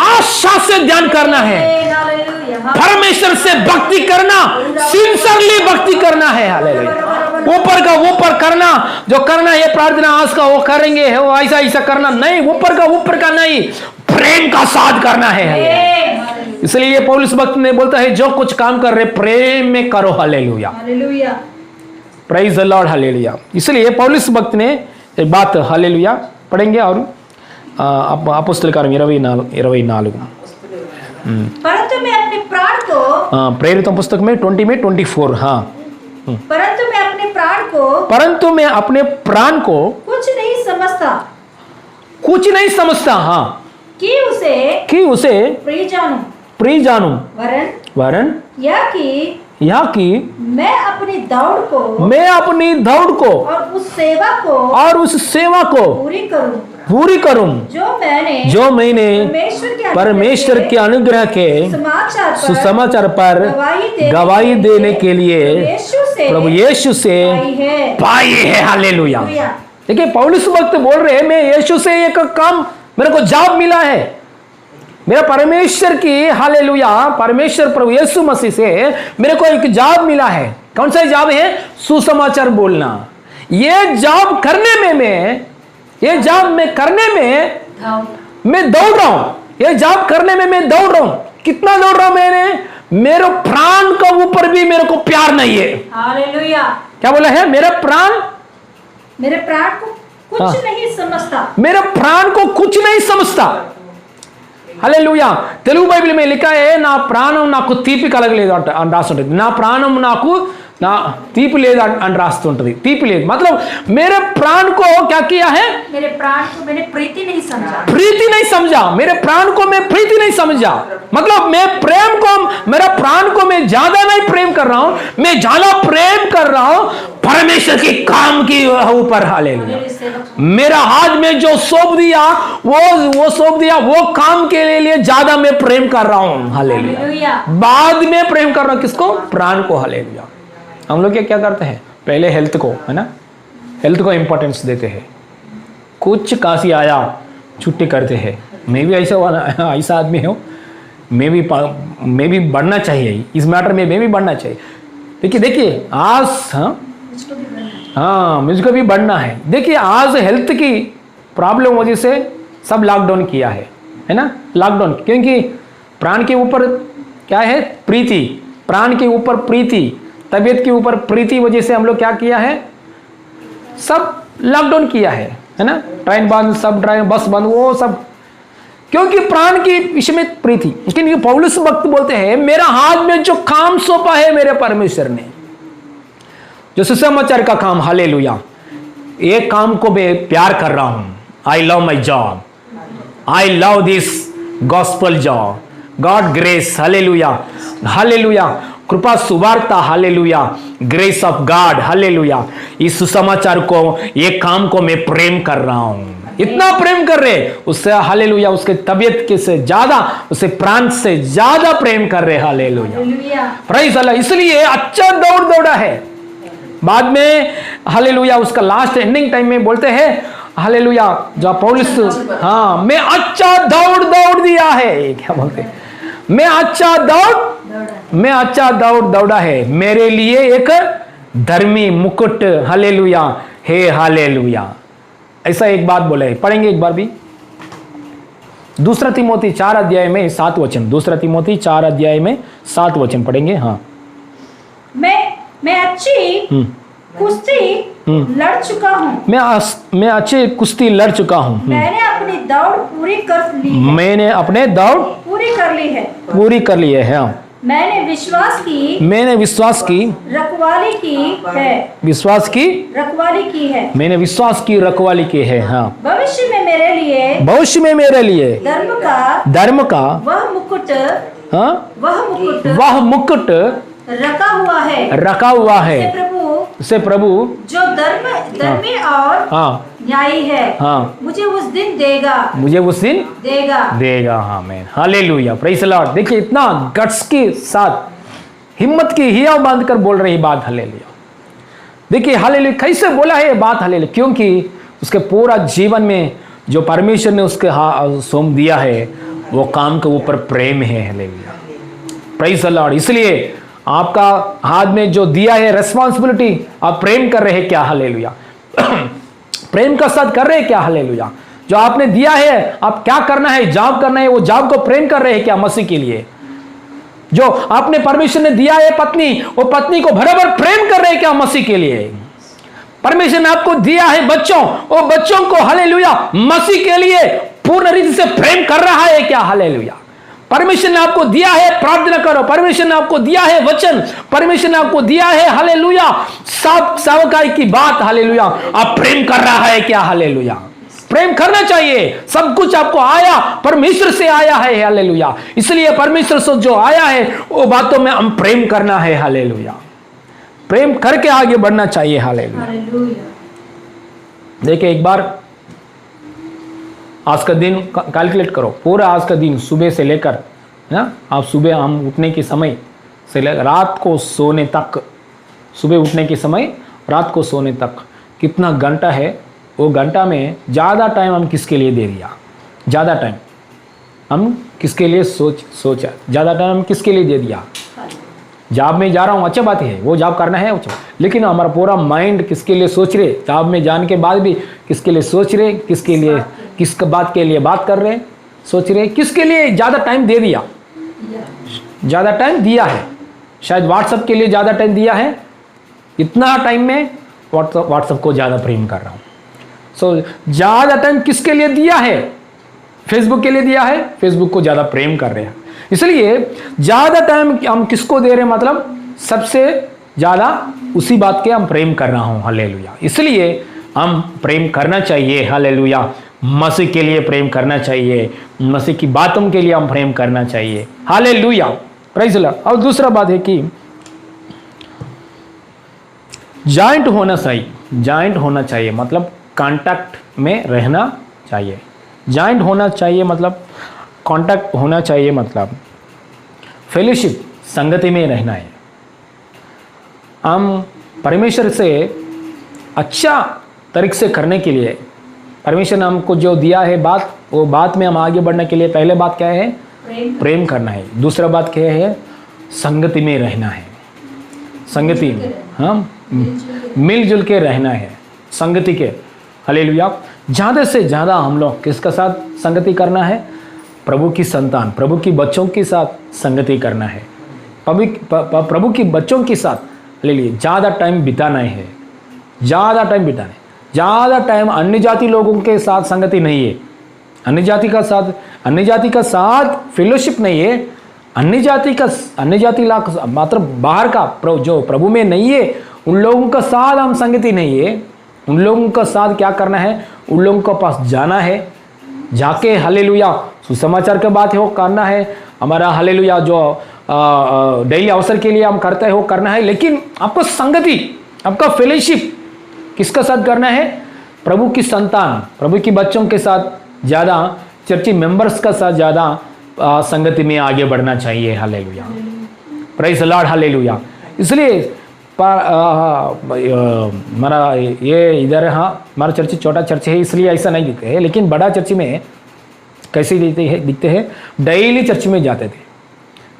आशा से ध्यान करना है, परमेश्वर से भक्ति करना, सिंसियरली भक्ति करना है। हालेलुया। ऊपर का ऊपर करना, जो करना है प्रार्थना आज का वो करेंगे, वो ऐसा करना नहीं, ऊपर का नहीं, प्रेम का साथ करना है। इसलिए पौलुस भक्त ने बोलता है जो कुछ काम कर रहे प्रेम में करो। Hallelujah, hallelujah. Praise the Lord, hallelujah. इसलिए पौलुस भक्त ने एक बात हालेलुया पढ़ेंगे और अपोस्तल कार्य 24 परंतु मैं अपने प्राण को, प्रेरित पुस्तक में 20 में 24, हाँ, परंतु मैं अपने प्राण को कुछ नहीं समझता, हाँ, कि उसे प्रिय जानूं, वरन या कि मैं अपनी दौड़ को और उस सेवा को पूरी करूं जो मैंने परमेश्वर के अनुग्रह के सुसमाचार पर गवाही देने के लिए प्रभु यीशु से पाई है। हालेलुया। देखिए पौलुस भक्त बोल रहे हैं मैं यीशु से एक काम, मेरे को जॉब मिला है, मेरा परमेश्वर की, हालेलुया, परमेश्वर प्रभु यीशु मसीह से मेरे को एक जॉब मिला है। कौन सा जॉब है? सुसमाचार बोलना। ये जॉब करने में मैं दौड़ रहा हूं। ये जॉब करने में मैं दौड़ रहा हूं। कितना दौड़ रहा हूं मैंने? मेरे प्राण के ऊपर भी मेरे को प्यार नहीं है। हालेलुया। क्या बोला है? मेरे प्राण को कुछ नहीं समझता। मेरे प्राण को कुछ नहीं समझता। హల్లెలూయా। తెలుగు బైబిల్ में लिखा है నా ప్రాణం నాకు తీపి కలగలేదు అని రాస్తుంటది। నా ప్రాణం నాకు ना तीप ले राస్తుంటది, तीप ले मतलब मेरे प्राण को क्या किया है? मेरे प्राण को मैंने प्रीति नहीं समझा। मेरे प्राण को मैं प्रीति नहीं समझा। मतलब मैं प्रेम को, मेरा प्राण को मैं ज्यादा नहीं प्रेम कर रहा हूं, मैं ज्यादा प्रेम कर रहा हूं परमेश्वर के काम के ऊपर। हालेलुया। मेरा हाथ में जो सौंप दिया वो सौंप दिया, वो काम के लिए ज्यादा मैं प्रेम कर रहा हूं। हालेलुया। बाद में प्रेम कर रहा हूं किसको? प्राण को। हालेलुया। हम लोग क्या करते हैं? पहले हेल्थ को, है ना, हेल्थ को इंपॉर्टेंस देते हैं। कुछ काशी आया छुट्टी करते हैं। मैं भी ऐसा आदमी हूँ। मैं भी बढ़ना चाहिए इस मैटर में, मैं भी बढ़ना चाहिए। देखिए आज, हाँ मुझको भी बढ़ना है। देखिए आज हेल्थ की प्रॉब्लम वजह से सब लॉकडाउन किया है ना, लॉकडाउन, क्योंकि प्राण के ऊपर क्या है? प्रीति। प्राण के ऊपर प्रीति, तबीयत के ऊपर प्रीति वजह से हम लोग क्या किया है? सब लॉकडाउन किया है ना, ट्रेन बंद, सब ट्रेन बस बंद, वो सब, क्योंकि प्राण की विषय में प्रीति। लेकिन पौलुस भक्त बोलते हैं मेरा हाथ में जो काम सौंपा है मेरे परमेश्वर ने, जो सुसमाचार का काम, हालेलुया, एक काम को मैं प्यार कर रहा हूं। I love my job, I love this gospel job, God grace, hallelujah, hallelujah, कृपा सुवार्ता, hallelujah, grace of God, hallelujah. इस सुसमाचार को, ये काम को मैं प्रेम कर रहा हूं। इतना प्रेम कर रहे उससे, हालेलुया, उसके तबीयत के से ज्यादा, उससे प्राण से ज्यादा प्रेम कर रहे। Hallelujah, praise Allah. इसलिए अच्छा दौड़ा है। बाद में हालेलुया उसका लास्ट एंडिंग टाइम में बोलते हैं, हालेलुया, जो पौलुस, हाँ मैं अच्छा दौड़ दिया है। क्या बोलते हैं? मैं अच्छा दौड़ दौड़ा है, मेरे लिए एक धर्मी मुकुट, हालेलुया है, हालेलुया। ऐसा एक बात बोला है। पढ़ेंगे एक बार भी, 2 तीमोथी 4 अध्याय में 7 वचन, 2 तीमोथी 4 अध्याय में 7 वचन पढ़ेंगे। हाँ, मैं अच्छी कुश्ती लड़ चुका हूँ। मैं अच्छी कुश्ती लड़ चुका हूँ। मैंने अपनी दौड़ पूरी कर ली है। मैंने अपने दौड़ पूरी कर ली है। हाँ। मैंने विश्वास की रखवाली की है। मैंने विश्वास की रखवाली की है। हाँ। भविष्य में मेरे लिए धर्म का वह मुकुट रखा हुआ है से प्रभु जो धर्मी और न्यायी है, मुझे उस दिन देगा। आमीन, हालेलुया, प्रेज़ द लॉर्ड। देखिए इतना गट्स के साथ, हिम्मत की हिया बांध कर बोल रही बात, हालेलुया। देखिए हालेलुया कैसे बोला है ये बात, हालेलुया, क्योंकि उसके पूरा जीवन में जो परमेश्वर ने उसके सौंप दिया है वो काम के ऊपर प्रेम है। Hallelujah, praise the Lord. इसलिए आपका हाथ में जो दिया है रेस्पॉन्सिबिलिटी, आप प्रेम कर रहे हैं क्या? हालेलुया, प्रेम का साथ कर रहे हैं क्या? हालेलुया, जो आपने दिया है आप क्या करना है, जॉब करना है, वो जॉब को प्रेम कर रहे हैं क्या मसीह के लिए? जो आपने परमेश्वर ने दिया है पत्नी, वो पत्नी को बराबर प्रेम कर रहे हैं क्या मसीह के लिए? परमेश्वर ने आपको दिया है बच्चों, वो बच्चों को हालेलुया मसीह के लिए पूर्ण रीति से प्रेम कर रहा है क्या? हालेलुया। परमेश्वर ने आपको दिया है प्रार्थना करो, परमेश्वर ने आपको दिया है वचन, परमेश्वर ने आपको दिया है हालेलुया सेवकाई की बात, हालेलुया आप प्रेम कर रहा है क्या? हालेलुया प्रेम करना चाहिए। सब कुछ आपको आया परमेश्वर से आया है, हालेलुया। इसलिए परमेश्वर से जो आया है वो बातों में हम प्रेम करना है, हालेलुया। प्रेम करके आगे बढ़ना चाहिए, हालेलुया। देखिए एक बार आज का दिन कैलकुलेट करो, पूरा आज का दिन सुबह से लेकर ना, आप सुबह हम उठने के समय से रात को सोने तक, सुबह उठने के समय रात को सोने तक कितना घंटा है, वो घंटा में ज़्यादा टाइम हम किसके लिए दे दिया? ज़्यादा टाइम हम किसके लिए सोचा? ज़्यादा टाइम हम किसके लिए दे दिया? जॉब में जा रहा हूँ, अच्छा बात है, वो जॉब करना है, अच्छा, लेकिन हमारा पूरा माइंड किसके लिए सोच रहे? जॉब में जाने के बाद भी किसके लिए सोच रहे? किसके लिए, किस बात के लिए बात कर रहे, सोच रहे, किसके लिए ज़्यादा टाइम दे दिया? ज़्यादा टाइम दिया है, शायद व्हाट्सएप के लिए ज़्यादा टाइम दिया है, इतना टाइम में व्हाट्सएप को ज़्यादा प्रेम कर रहा हूँ। ज़्यादा टाइम किसके लिए दिया है? फेसबुक के लिए दिया है, फेसबुक को ज़्यादा प्रेम कर रहे हैं। इसलिए ज़्यादा टाइम हम किसको दे रहे हैं? मतलब सबसे ज़्यादा उसी बात के हम प्रेम कर रहा हूँ, हालेलुया। इसलिए हम प्रेम करना चाहिए, हालेलुया। मसीह के लिए प्रेम करना चाहिए, मसीह की बातों के लिए हम प्रेम करना चाहिए, हालेलुया, प्रेज़ द लॉर्ड। और दूसरा बात है कि जॉइंट होना चाहिए, जॉइंट होना चाहिए मतलब कांटेक्ट में रहना चाहिए। जॉइंट होना चाहिए मतलब कांटेक्ट होना चाहिए, मतलब फेलोशिप, संगति में रहना है। हम परमेश्वर से अच्छा तरीके से करने के लिए, परमेश्वर ने हमको जो दिया है बात, वो बात में हम आगे बढ़ने के लिए पहले बात क्या है? प्रेम करना है। दूसरा बात क्या है? संगति में रहना है। संगति में हम मिलजुल के रहना है, संगति के, हालेलुया। ज़्यादा से ज़्यादा हम लोग किसके साथ संगति करना है? प्रभु की संतान, प्रभु की बच्चों के साथ संगति करना है। प्रभु की बच्चों के साथ ले ज़्यादा टाइम बिताना है, ज़्यादा टाइम बिताना है। ज़्यादा टाइम अन्य जाति लोगों के साथ संगति नहीं है, अन्य जाति का साथ फेलोशिप नहीं है, अन्य जाति मतलब बाहर का जो प्रभु में नहीं है, उन लोगों का साथ हम संगति नहीं है। उन लोगों का साथ क्या करना है? उन लोगों के पास जाना है, जाके हालेलुया सुसमाचार के बात है वो करना है, हमारा हालेलुया जो डेली अवसर के लिए हम करते हैं वो करना है। लेकिन आपको संगति, आपका फेलोशिप किसका साथ करना है? प्रभु की संतान, प्रभु की बच्चों के साथ ज़्यादा, चर्च मेंबर्स का साथ ज़्यादा संगति में आगे बढ़ना चाहिए, hallelujah, praise the Lord, hallelujah. इसलिए हमारा ये इधर, हाँ हमारा चर्च छोटा चर्च है इसलिए ऐसा नहीं दिखते है, लेकिन बड़ा चर्च में कैसे दिखते हैं? डेली चर्च में जाते थे,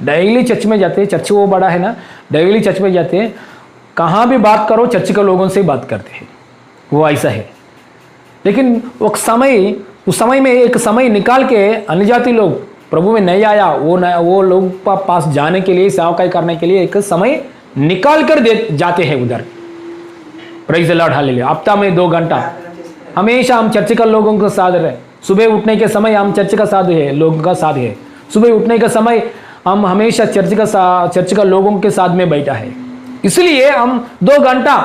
डेली चर्च में जाते हैं, चर्च वो बड़ा है ना, डेली चर्च में जाते हैं, कहाँ भी बात करो चर्च के लोगों से बात करते हैं, वो ऐसा है। लेकिन उस समय में एक समय निकाल के अन्य जाति लोग प्रभु में नहीं आया, वो लोग पास जाने के लिए, सेवकाई करने के लिए एक समय निकाल कर जाते हैं उधर, प्रेज़ द लॉर्ड, हालेलुया। हफ्ता में 2 घंटा हमेशा हम चर्च का लोगों के साथ रहे। सुबह उठने के समय हम चर्च का साथ है, लोगों का साथ है। सुबह उठने के समय हम हमेशा चर्च का लोगों के साथ में बैठा है। इसलिए हम 2 घंटा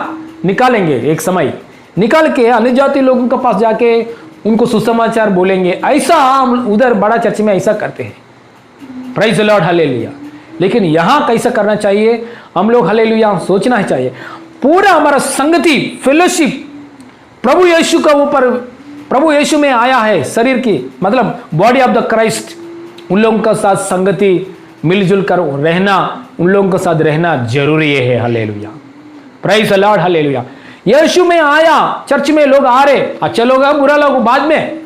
निकालेंगे, एक समय निकाल के अन्य जाति लोगों के पास जाके उनको सुसमाचार बोलेंगे। ऐसा हम उधर बड़ा चर्च में ऐसा करते हैं, प्रेज़ द लॉर्ड, हालेलुया। लेकिन यहाँ कैसा करना चाहिए? हम लोग हालेलुया सोचना चाहिए, पूरा हमारा संगति, फेलोशिप प्रभु यीशु का ऊपर, प्रभु यीशु में आया है, शरीर की मतलब बॉडी ऑफ द क्राइस्ट, उन लोगों का साथ संगति मिलजुल कर रहना, उन लोगों के साथ रहना जरूरी है, hallelujah, praise the Lord, hallelujah. Yeshu में आया, चर्च में लोग आ रहे, अच्छा लोग बुरा लोग बाद में,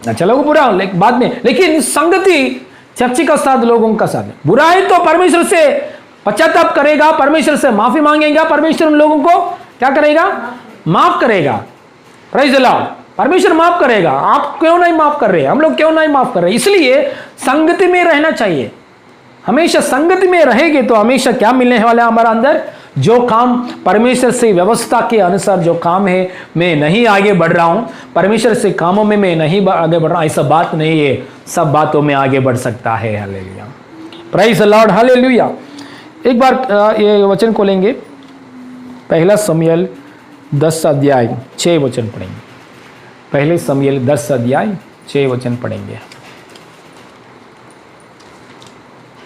अच्छा लोग बुरा बाद में, लेकिन संगति चर्च का साथ, लोगों का साथ। बुराई तो परमेश्वर से पश्चाताप करेगा, परमेश्वर से माफी मांगेगा, परमेश्वर उन लोगों को क्या करेगा? माफ करेगा, प्रेज़ द लॉर्ड, परमेश्वर माफ करेगा। आप क्यों नहीं माफ कर रहे? हम लोग क्यों नहीं माफ कर रहे? इसलिए संगति में रहना चाहिए, हमेशा संगति में रहेंगे तो हमेशा क्या मिलने वाला है हमारा अंदर? जो काम परमेश्वर से व्यवस्था के अनुसार जो काम है, मैं नहीं आगे बढ़ रहा हूं, परमेश्वर से कामों में मैं नहीं आगे बढ़ रहा हूं, ऐसा बात नहीं है। सब बातों में आगे बढ़ सकता है। Hallelujah, praise the Lord, hallelujah. एक बार ये वचन खोलेंगे, पहला शमूएल 10 अध्याय 6 वचन पढ़ेंगे। पहले शमूएल 10 अध्याय 6 वचन पढ़ेंगे।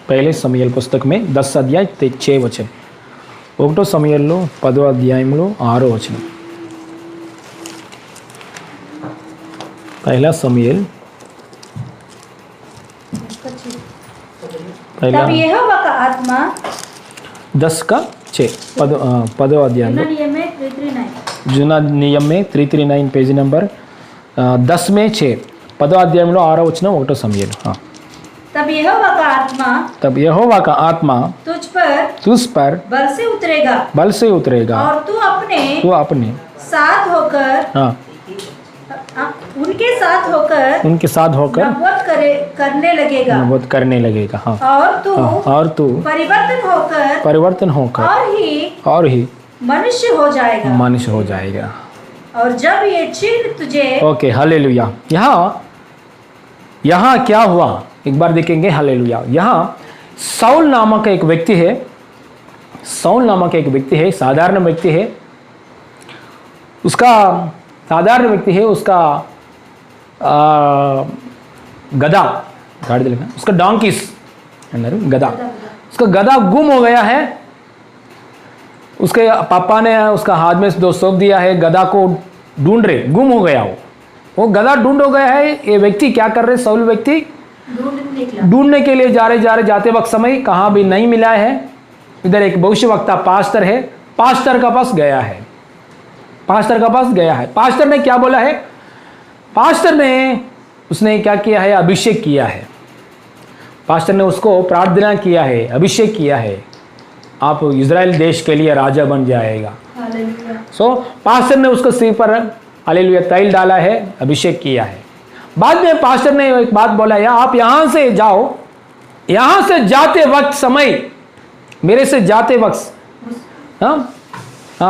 पहले शमूएल पुस्तक में 10 अध्याय 6 वचन। ఒకటో సమూయేలు 10వ అధ్యాయంలో 6వ వచనం। पहला शमूएल पहला तब यहोवा का आत्मा 10 का 6 10వ అధ్యాయంలో జూనా నియम में 339 పేజీ నంబర్ 10 में 6 10వ అధ్యాయంలో 6వ వచనం ఒకటో సమూయేలు। हाँ, तब यहोवा का आत्मा तुझ पर बल से उतरेगा और तू अपने साथ होकर हाँ उनके साथ होकर नबूवत करने लगेगा। हाँ, और तू परिवर्तन होकर और ही मनुष्य हो जाएगा। और जब ये चिन्ह तुझे ओके, हालेलुया। यहाँ क्या हुआ एक बार देखेंगे। हालेलुया। यहाँ साउल नामक एक व्यक्ति है, साधारण व्यक्ति है, उसका साधारण व्यक्ति है, उसका गधा गाड़ी लिखा, उसका डोंकीस गधा, उसका गधा गुम हो गया है। उसके पापा ने उसका हाथ में दो सौंप दिया है, गधा को ढूंढ रहे, गुम हो गया वो गधा ढूंढ हो गया है। ये व्यक्ति क्या कर रहे, साउल व्यक्ति ढूंढने के लिए जाते वक्त समय कहाँ भी नहीं मिला है। इधर एक भविष्यवक्ता पास्टर है, पास्टर के पास गया है। पास्टर ने क्या बोला है? पास्टर ने उसने क्या किया है? अभिषेक किया है। पास्टर ने उसको प्रार्थना किया है, अभिषेक किया है, आप इजराइल देश के लिए राजा बन जाएगा। सो पास्टर ने उसको सिर पर हालेलुया तैल डाला है, अभिषेक किया है। बाद में पास्टर ने एक बात बोला, आप यहाँ से जाओ, यहाँ से जाते वक्त समय मेरे से जाते वक्त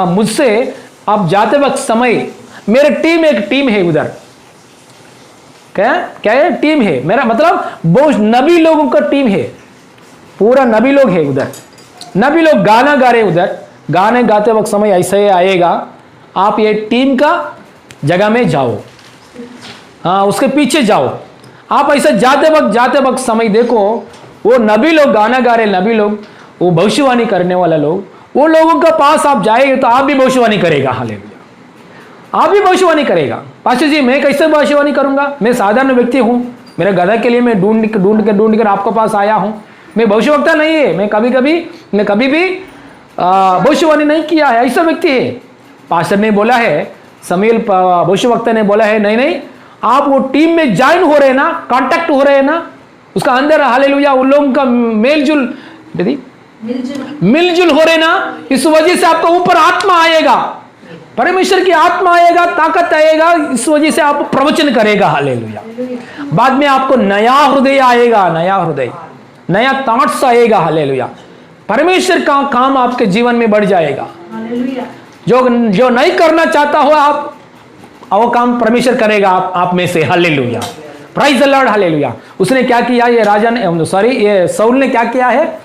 मुझसे आप जाते वक्त समय मेरे एक टीम है उधर। क्या है? टीम है मेरा, मतलब बहुत नबी लोगों का टीम है, पूरा नबी लोग है उधर। नबी लोग गाना गा रहे उधर, गाने गाते वक्त समय ऐसे आएगा, आप ये टीम का जगह में जाओ, हाँ उसके पीछे जाओ। आप ऐसे जाते वक्त समय देखो, वो नबी लोग गाना गा रहे, नबी लोग, वो भविष्यवाणी करने वाला लोग, वो लोगों के पास आप जाएंगे तो आप भी भविष्यवाणी करेगा। हालेलुया, आप भी भविष्यवाणी करेगा। पास्टर जी मैं कैसे भविष्यवाणी करूंगा? मैं साधारण व्यक्ति हूँ, मेरे गधा के लिए मैं ढूंढ कर आपके पास आया हूँ। मैं भविष्यवक्ता नहीं है, मैं कभी भी भविष्यवाणी नहीं किया है, ऐसा व्यक्ति है। पास्टर ने बोला है, शमूएल भविष्यवक्ता ने बोला है, नहीं आप वो टीम में ज्वाइन हो रहे हैं ना, कांटेक्ट हो रहे हैं ना, उसका अंदर हालेलुया उन लोगों का मिलजुल हो रहे ना, इस वजह से आपका ऊपर आत्मा आएगा, परमेश्वर की आत्मा आएगा, ताकत आएगा, इस वजह से आप प्रवचन करेगा। हालेलुया। बाद में आपको नया हृदय आएगा, नया थॉट्स आएगा। हालेलुया। परमेश्वर का काम आपके जीवन में बढ़ जाएगा। जो नहीं करना चाहता हो आप, वो काम परमेश्वर करेगा आप में से। Hallelujah, praise the Lord, hallelujah. उसने क्या किया? ये ये साउल ने क्या किया है?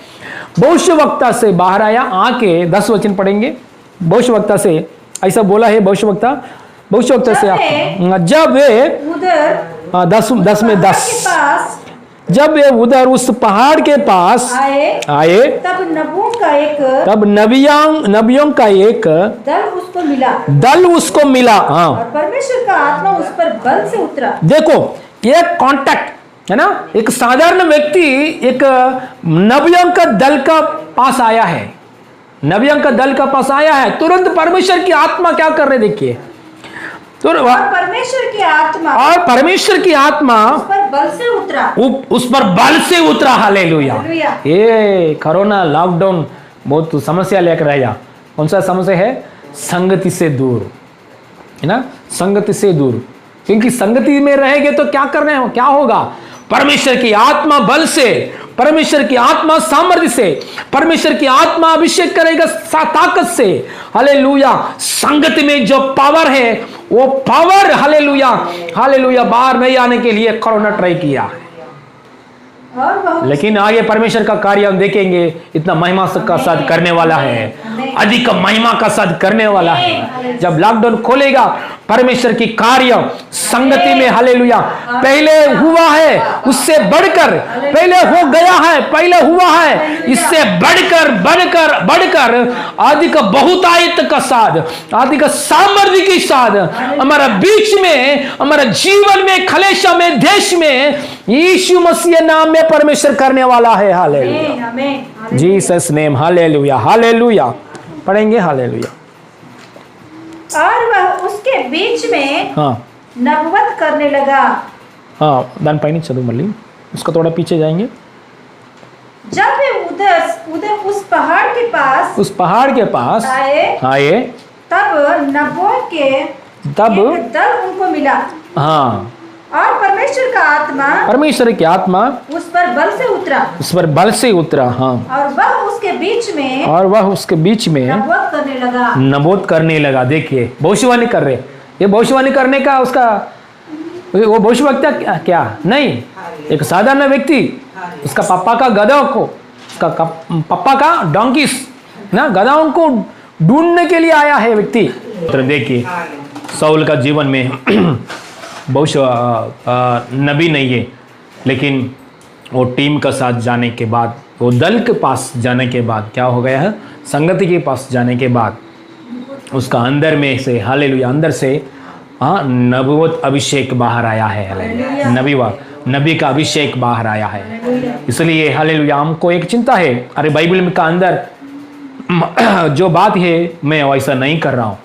भविष्यवक्ता से बाहर आया, आके 10 वचन पढ़ेंगे। भविष्यवक्ता से ऐसा बोला है, भविष्यवक्ता से जब वे 10 में 10 जब वे उधर उस पहाड़ के पास आए तब नबियों का एक दल उसको मिला। हाँ, और परमेश्वर का आत्मा उस पर बल से उतरा। देखो ये कांटेक्ट है ना, एक साधारण व्यक्ति एक नबियों का दल का पास आया है, तुरंत परमेश्वर की आत्मा क्या कर रहे देखिए, और परमेश्वर की आत्मा उस पर बल से उतरा। हालेलुया। ये कोरोना लॉकडाउन बहुत समस्या लेकर आया। कौन सा समस्या है? संगति से दूर, है ना, संगति से दूर। क्योंकि संगति में रहेंगे तो क्या करने हो, क्या होगा? परमेश्वर की आत्मा बल से परमेश्वर की आत्मा सामर्थ्य से, परमेश्वर की आत्मा अभिषेक करेगा ताकत से। हालेलुया। संगति में जो पावर है वो पावर, हालेलुया हालेलुया, बाहर नहीं आने के लिए कोरोना ट्राई किया है, लेकिन आगे परमेश्वर का कार्य हम देखेंगे। इतना महिमा का साथ करने वाला है, अधिक महिमा का साथ करने वाला है। जब लॉकडाउन खोलेगा परमेश्वर की कार्य संगति में, हालेलुया, पहले हुआ है उससे बढ़कर, पहले हो गया है पहले हुआ है, इससे बढ़कर बढ़कर बढ़कर अधिक बहुतायत का साथ, अधिक सामर्थ्य के साथ हमारा बीच में, हमारा जीवन में, खलेशा में, देश में यीशु मसीह नाम में परमेश्वर करने वाला है। Hallelujah, Jesus name, hallelujah hallelujah. पढ़ेंगे हालेलुया। और वह उसके बीच में हाँ नबुवत करने लगा। हाँ, दान पाइनी चलो मल्ली, उसका थोड़ा पीछे जाएंगे। जब वे उधर उस पहाड़ के पास आए तब नबुवत के एक दल उनको मिला। हाँ, और परमेश्वर की आत्मा उस पर बल से उतरा। हाँ, और वह उसके बीच में नबूवत करने लगा। देखिए भविष्यवाणी कर रहे, ये भविष्यवाणी करने का उसका वो भविष्यवक्ता क्या नहीं, एक साधारण व्यक्ति, उसका पापा का गधा को, उसका पापा का डोंकीस ना, गधाओं को ढूंढने के लिए आया है व्यक्ति। तो देखिए साउल का जीवन में भविष्य नबी नहीं है, लेकिन वो टीम का साथ जाने के बाद, वो दल के पास जाने के बाद क्या हो गया है, संगति के पास जाने के बाद उसका अंदर में से, हालेलुया, अंदर से नबूवत अभिषेक बाहर आया है। हालेलुया, नबी का अभिषेक बाहर आया है। इसलिए हालेलुया हमको एक चिंता है, अरे बाइबल में का अंदर जो बात है मैं वैसा नहीं कर रहा हूँ।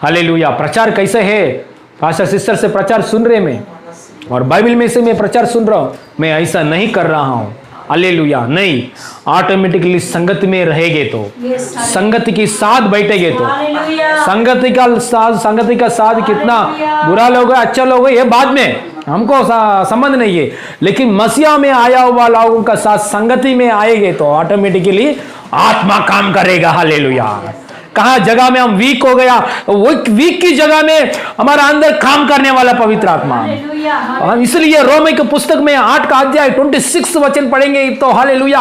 हालेलुया, प्रचार कैसे है, पास्टर सिस्टर से प्रचार सुन रहे मैं, और बाइबल में से मैं प्रचार सुन रहा हूँ, मैं ऐसा नहीं कर रहा हूँ। हालेलुया, नहीं, ऑटोमेटिकली संगति में रहेंगे तो, संगति के साथ बैठेंगे तो, संगति का साथ कितना बुरा लोग है अच्छा लोग है ये बाद में हमको संबंध नहीं है, लेकिन मसीहा में आया हुआ लोगों का साथ संगति में आएंगे तो ऑटोमेटिकली आत्मा काम करेगा। हालेलुया, कहाँ जगह में हम वीक हो गया, वो वीक की जगह में हमारा अंदर काम करने वाला पवित्र आत्मा। हम इसलिए रोमी के पुस्तक में 8 का अध्याय 26 वचन पढ़ेंगे तो हालेलुया,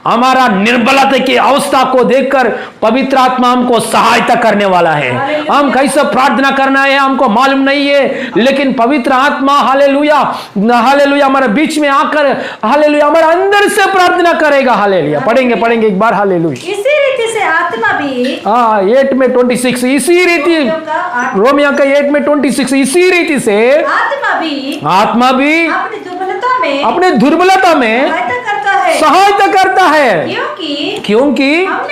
हमारा निर्बलता की अवस्था को देखकर पवित्र आत्मा हमको सहायता करने वाला है। हम कैसे प्रार्थना करना है हमको मालूम नहीं है, लेकिन पवित्र आत्मा हालेलुया हालेलुया हमारे बीच में आकर हालेलुया हमारे अंदर से प्रार्थना करेगा। हालेलुया, पढ़ेंगे एक बार हालेलुया। इसी रीति से आत्मा भी 8 में 26, इसी रीति रोमिया का 8 में 26, इसी रीति से आत्मा भी अपने दुर्बलता में सहायता करता है, क्योंकि हम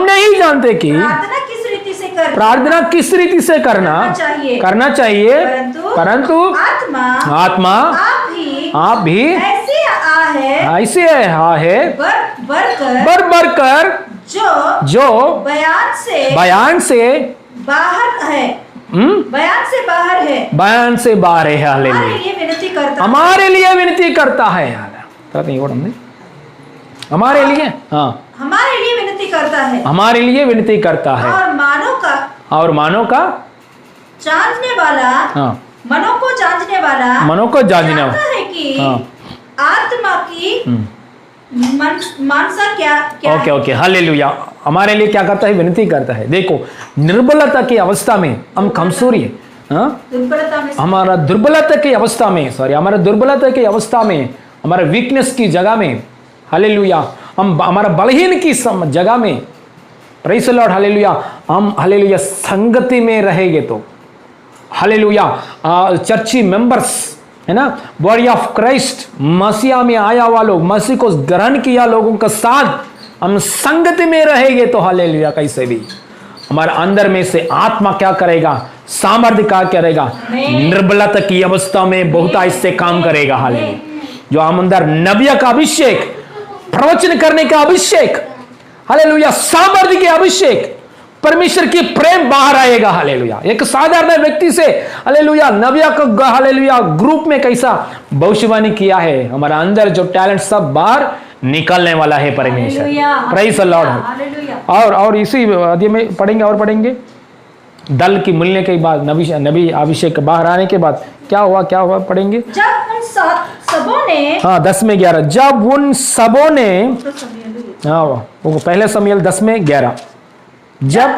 नहीं जानते कि प्रार्थना किस रीति से करना चाहिए, परंतु आत्मा आप भी ऐसे है बढ़कर जो बयान से बाहर है, बयान से बाहर है। हालेलुया, हमारे लिए विनती करता है। हमारे लिए विनती करता है, और मानो का जांचने वाला, मनों को जांचने वाला है कि आत्मा की मानसा क्या ओके हालेलुया, हमारे लिए क्या करता है, विनती करता है। देखो निर्बलता की अवस्था में हम कमजोरी है, हमारा दुर्बलता की अवस्था में हमारा वीकनेस की जगह में हालेलुया, हम हमारा बलहीन की जगह में, प्रेज़ द लॉर्ड हालेलुया, हम हालेलुया संगति में रहेंगे तो हालेलुया चर्ची मेंबर्स है ना, बॉडी ऑफ क्राइस्ट, मसीहा में आया हुआ लोग, मसीह को ग्रहण किया लोगों के साथ हम संगति में रहेंगे तो हालेलुया कैसे भी हमारे अंदर में से आत्मा क्या करेगा, सामर्थ्य क्या करेगा, निर्बलता की अवस्था में बहुत ऐसे काम करेगा। हालेलुया, जो हम अंदर नबिया का अभिषेक, प्रवचन करने का अभिषेक, हालेलुया सामर्थ्य के अभिषेक, परमेश्वर की प्रेम बाहर आएगा। हालेलुया। एक साधारण व्यक्ति से हालेलुया नबिया का हालेलुया ग्रुप में कैसा भविष्यवाणी किया है, हमारा अंदर जो टैलेंट सब बाहर निकलने वाला है परमेश्वर। Praise the Lord. और इसी अध्याय में पढ़ेंगे दल की मिलने के बाद नबी अभिषेक बाहर आने के बाद क्या हुआ पढ़ेंगे। जब उन सबों ने, हाँ 10:11, जब उन सबों ने, हाँ वो पहले शमूएल 10:11, जब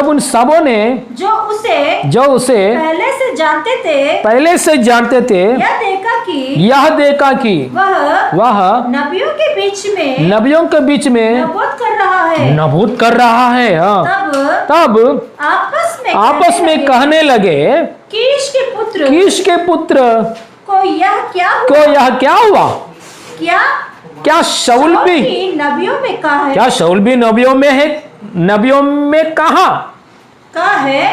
उन सबों ने जो उसे पहले से जानते थे यह देखा कि वह नबियों के बीच में नबूत कर रहा है। हाँ तब आपस में कहने लगे, कीश के पुत्र को यह क्या हुआ? क्या शाऊल भी नबियों में कहा है? क्या शाऊल भी नबियों में है? नबियों में कहा है?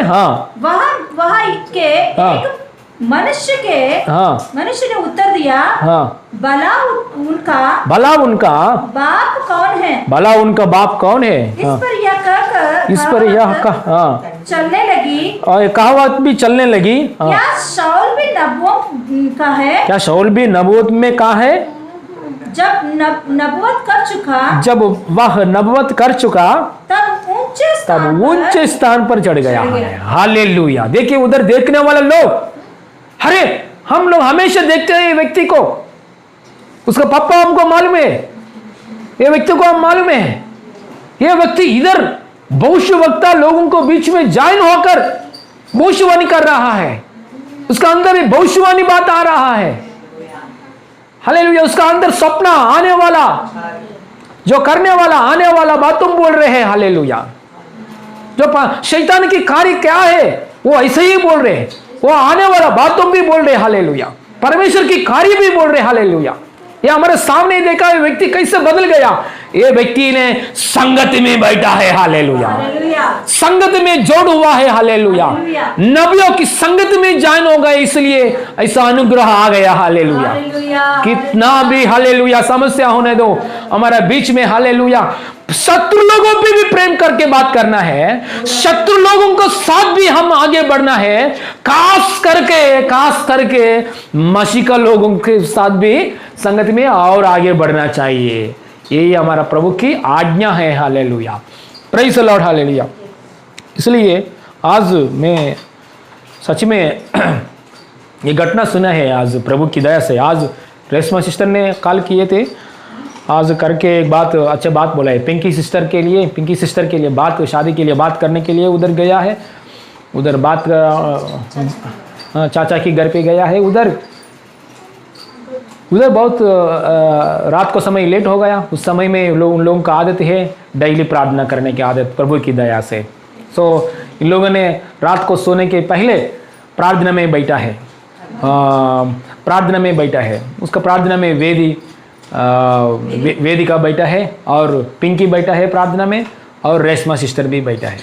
हाँ वहाँ के एक मनुष्य ने उत्तर दिया, हाँ भला उनका बाप कौन है? इस पर यह चलने लगी और कहावत भी चलने लगी। क्या शाऊल भी नबूवत का है? क्या शाऊल भी नबूवत में कहा है? जब वह नबूवत कर चुका तब ऊंचे स्थान पर चढ़ गया। हालेलुया। देखिए उधर देखने वाले लोग, अरे हम लोग हमेशा देखते हैं ये व्यक्ति को, उसका पापा हमको मालूम है, ये व्यक्ति को हम मालूम है, ये व्यक्ति इधर भविष्यवक्ता लोगों को बीच में ज्वाइन होकर भविष्यवाणी कर रहा है, उसका अंदर भविष्यवाणी बात आ रहा है। हालेलुया। उसका अंदर सपना आने वाला, जो करने वाला आने वाला बात तुम बोल रहे हैं। हालेलुया। जो शैतान की कार्य क्या है वो ऐसे ही बोल रहे हैं, वो आने वाला बात तुम भी बोल रहे हैं। हालेलुया। परमेश्वर की कार्य भी बोल रहे हैं। हालेलुया। ये हमारे सामने देखा है व्यक्ति कैसे बदल गया। ये व्यक्ति ने संगत में बैठा है। हालेलुया। संगत में जोड़ हुआ है। हालेलुया। नबियों की संगत में ज्वाइन हो गए, इसलिए ऐसा अनुग्रह आ गया। हालेलुया। कितना भी हालेलुया समस्या होने दो हमारा बीच में। हालेलुया। शत्रु लोगों पे भी प्रेम करके बात करना है, शत्रु लोगों को साथ भी हम आगे बढ़ना है, खास करके मसीह का लोगों के साथ भी संगत में और आगे बढ़ना चाहिए। यही हमारा प्रभु की आज्ञा है। Hallelujah. Praise the Lord. Hallelujah. इसलिए आज मैं सच में ये घटना सुना है आज प्रभु की दया से। आज रेशमा सिस्टर ने कॉल किए थे, आज करके एक बात अच्छा बात बोला है। पिंकी सिस्टर के लिए बात, शादी के लिए बात करने के लिए उधर गया है, उधर बात चाचा के घर पे गया है। उधर बहुत रात को समय लेट हो गया। उस समय में उन लोगों का आदत है डेली प्रार्थना करने की आदत प्रभु की दया से। सो इन लोगों ने रात को सोने के पहले प्रार्थना में बैठा है। उसका प्रार्थना में वेदिका बैठा है और पिंकी बैठा है प्रार्थना में, और रेशमा सिस्टर भी बैठा है।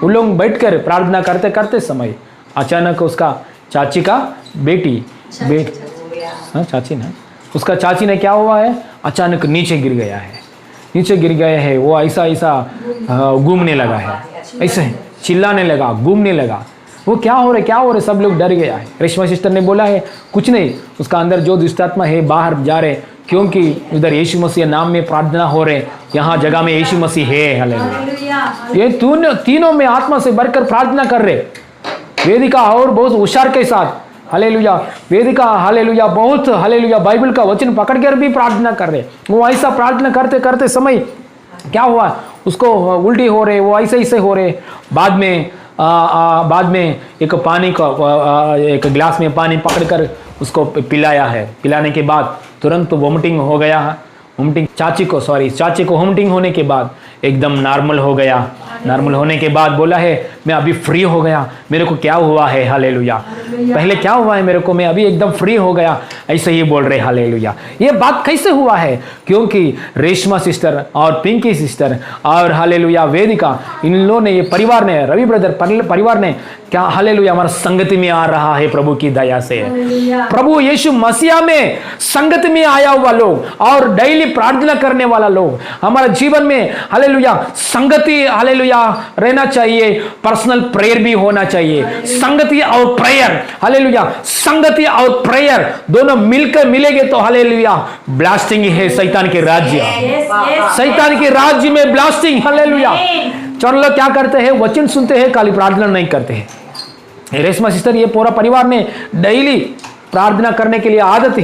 उन लोग बैठकर प्रार्थना करते करते समय अचानक उसका चाची का बेटी चाची ना, उसका चाची ने क्या हुआ है, अचानक नीचे गिर गया है। वो ऐसा घूमने लगा है, ऐसे चिल्लाने लगा, घूमने लगा। वो क्या हो रहा, सब लोग डर गया है। रेशमा सिस्टर ने बोला है कुछ नहीं, उसका अंदर जो दुष्टात्मा है बाहर जा रहे, क्योंकि उधर यीशु मसीह नाम में प्रार्थना हो रहे, यहाँ जगह में यीशु मसीह है। हालेलुया। ये तीनों में आत्मा से भरकर प्रार्थना कर रहे। वेदिका और बहुत होशियार के साथ हालेलुया, वेदिका हालेलुया बहुत हालेलुया बाइबल का वचन पकड़कर भी प्रार्थना कर रहे। वो ऐसा प्रार्थना करते करते समय क्या हुआ, उसको उल्टी हो रहे, वो ऐसे हो रहे। बाद में एक पानी का एक गिलास में पानी पकड़कर उसको पिलाया है। पिलाने के बाद तुरंत वोमिटिंग हो गया। चाची को वोमिटिंग होने के बाद एकदम नॉर्मल हो गया। नॉर्मल होने के बाद बोला है मैं अभी फ्री हो गया, मेरे को क्या हुआ है, हालेलुया। पहले क्या हुआ है मेरे को, मैं अभी एकदम फ्री हो गया, ऐसे ही बोल रहे हालेलुया। ये बात कैसे हुआ है? क्योंकि रेशमा सिस्टर और पिंकी सिस्टर और हालेलुया वेदिका, इन लोगों ने, ये परिवार ने, रवि ब्रदर परिवार ने क्या हालेलुया हमारा संगति में आ रहा है प्रभु की दया से। प्रभु यीशु मसीहा में संगति में आया हुआ लोग और डेली प्रार्थना करने वाला लोग, हमारे जीवन में हालेलुया संगति हालेलुया रहना चाहिए। पर्सनल प्रेयर भी होना चाहिए। संगति और प्रेयर, हालेलुया, संगति और प्रेयर दोनों मिलकर मिलेंगे तो हालेलुया ब्लास्टिंग है शैतान के राज्य। शैतान के राज्य में ब्लास्टिंग, हालेलुया। चलो क्या करते हैं, वचन सुनते हैं, खाली प्रार्थना नहीं करते हैं। रेशमा सिस्टर, ये पूरा परिवार ने डेली प्रार्थना करने के लिए आदत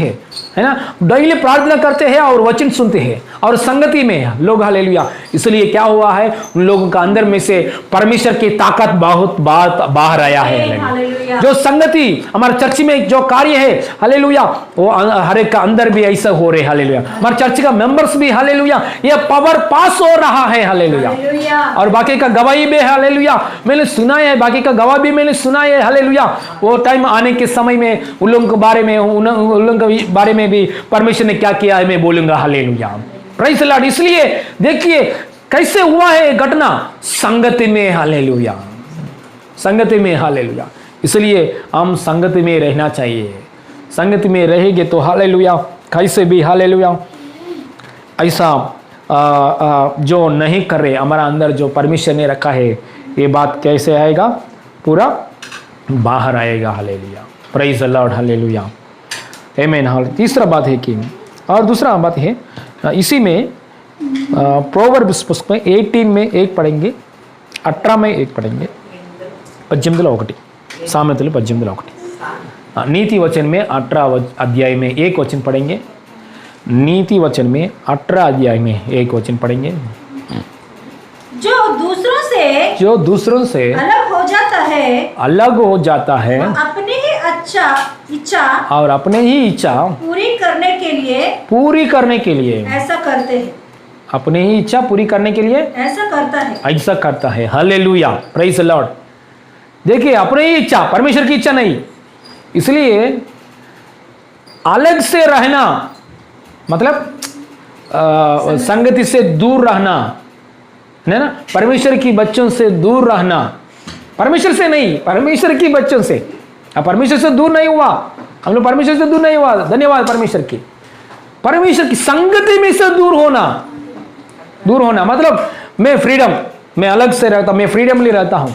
है ना, डेली प्रार्थना करते हैं और वचन सुनते हैं और संगति में लोग, हालेलुया। इसलिए क्या हुआ है, उन लोगों का अंदर में से परमेश्वर की ताकत बहुत बाहर आया है। जो संगति हमारे चर्च में जो कार्य है, हालेलुया, वो हर एक का अंदर भी ऐसा हो रहे, हालेलुया। हमारे चर्च का मेंबर्स भी, हालेलुया, ये पावर पास हो रहा है, हालेलुया। और बाकी का गवाही भी, हालेलुया, मैंने सुना है, बाकी का गवाह भी मैंने सुना है, हालेलुया। वो टाइम आने के समय में उन लोगों के बारे में, उन लोगों के बारे में भी परमेश्वर ने क्या किया है मैं बोलूंगा, हालेलुया। Praise the Lord. इसलिए देखिए कैसे हुआ है घटना, संगति में, हालेलुया, संगति में, हालेलुया। इसलिए हम संगति में रहना चाहिए। संगति में रहेंगे तो हालेलुया कैसे भी, हालेलुया, ऐसा जो नहीं कर रहे हमारा अंदर जो परमेश्वर ने रखा है, ये बात कैसे आएगा, पूरा बाहर आएगा, hallelujah. Praise the Lord, hallelujah, आमीन। हाँ, तीसरा बात है कि, और दूसरा बात है इसी में प्रोवर्ब्स पुस्तक में 18 में एक पढ़ेंगे, 18 में एक पढ़ेंगे, 18 సామెతలు 18 नीति वचन में 18 अध्याय में एक वचन पढ़ेंगे। नीति वचन में 18 अध्याय में एक वचन पढ़ेंगे। जो दूसरों से अलग हो जाता है अपनी ही इच्छा और अपने ही इच्छा पूरी करने के लिए ऐसा करते हैं। अपने ही इच्छा पूरी करने के लिए ऐसा करता है, हालेलुया, प्रेज़ द लॉर्ड। देखिए अपने ही इच्छा, परमेश्वर की इच्छा नहीं। इसलिए अलग से रहना मतलब संगति से दूर रहना है ना, परमेश्वर की बच्चों से दूर रहना, परमेश्वर से नहीं, परमेश्वर की बच्चों से। परमेश्वर से दूर नहीं हुआ, हम लोग परमेश्वर से दूर नहीं हुआ, धन्यवाद परमेश्वर की। परमेश्वर की संगति में से दूर होना मतलब मैं फ्रीडम, मैं अलग से रहता, मैं फ्रीडमली रहता हूं,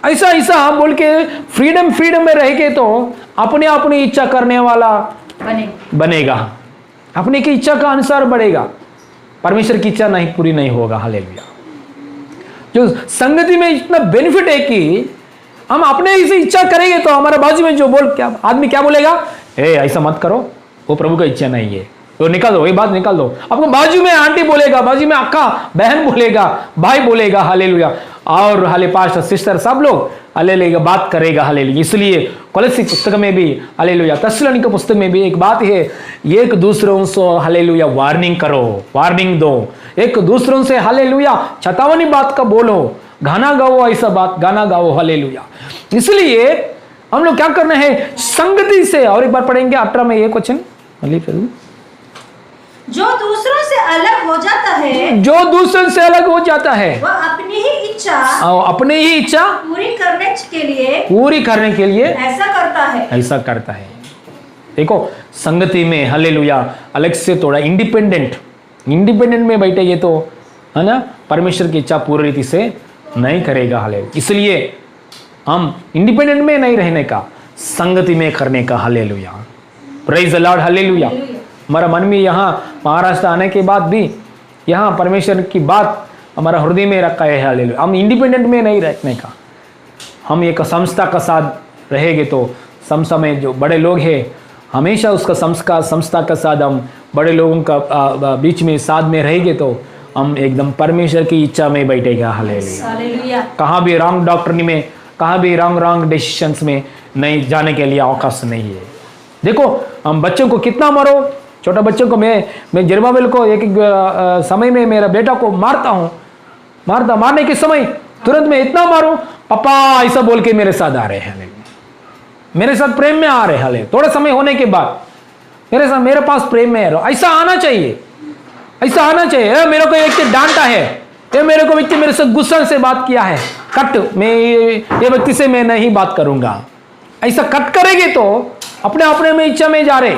ऐसा बोल के फ्रीडम में रह के तो अपनी इच्छा करने वाला बनेगा, अपनी की इच्छा का अनुसार बढ़ेगा, परमेश्वर की इच्छा नहीं पूरी नहीं होगा, हालेलुया। जो संगति में इतना बेनिफिट है कि हम अपने ही से इच्छा करेंगे तो हमारे बाजू में जो आदमी क्या बोलेगा, ऐसा मत करो, वो प्रभु का इच्छा नहीं है, तो निकाल दो, ये बात निकाल दो। आपको बाजू में आंटी बोलेगा, बाजू में अक्का बहन बोलेगा, भाई बोलेगा, हालेलुया, और हाले पास्टर सिस्टर सब लोग हालेलुया बात करेगा, हालेलुया। इसलिए कोलोसी पुस्तक में भी, हालेलुया, तेस्सलोनिके पुस्तक में भी एक बात है, एक दूसरों से हालेलुया वार्निंग करो, वार्निंग दो, एक दूसरों से हालेलुया चेतावनी बात का बोलो, गाना गाओ, ऐसा बात गाना गाओ, हालेलुया। इसलिए हम लोग क्या करना है, संगति से। और एक बार पढ़ेंगे 18 में एक वचन, जो दूसरों से अलग हो जाता है वह अपनी ही इच्छा पूरी करने के लिए ऐसा करता है। देखो संगति में, हालेलुया, अलग से थोड़ा इंडिपेंडेंट में बैठेंगे तो है ना, परमेश्वर की इच्छा पूरी रीति से नहीं करेगा, हालेलुया। इसलिए हम इंडिपेंडेंट में नहीं रहने का, संगति में करने का, hallelujah, praise the Lord, hallelujah. हमारा मन में यहाँ महाराष्ट्र आने के बाद भी यहाँ परमेश्वर की बात हमारा हृदय में रखा है, हालेलुया। हम इंडिपेंडेंट में नहीं रहने का, हम एक संस्था का साथ रहेंगे तो संस्था में जो बड़े लोग हैं हमेशा उसका संस्था का साथ हम बड़े लोगों का बीच में साथ में रहेंगे तो हम एकदम परमेश्वर की इच्छा में बैठेगा, हालेलुया। कहाँ भी रॉन्ग डॉक्ट्रिन में, कहाँ भी रॉन्ग डिसीजंस में नहीं जाने के लिए अवकाश नहीं है। देखो हम बच्चों को कितना मारो, छोटा बच्चों को मैं जरबाबेल को एक समय में मेरा बेटा को मारता हूँ, मारने के समय तुरंत मैं इतना मारूं, पापा ऐसा बोल के मेरे साथ आ रहे हैं, मेरे साथ प्रेम में आ रहे हैं। थोड़ा समय होने के बाद मेरे पास प्रेम में है, ऐसा आना चाहिए, ऐसा आना चाहिए। मेरे को एक डांटा है, ये मेरे को व्यक्ति मेरे से गुस्सा से बात किया है, कट, मैं ये व्यक्ति से मैं नहीं बात करूंगा। ऐसा कट करेंगे तो अपने अपने में इच्छा में जा रहे,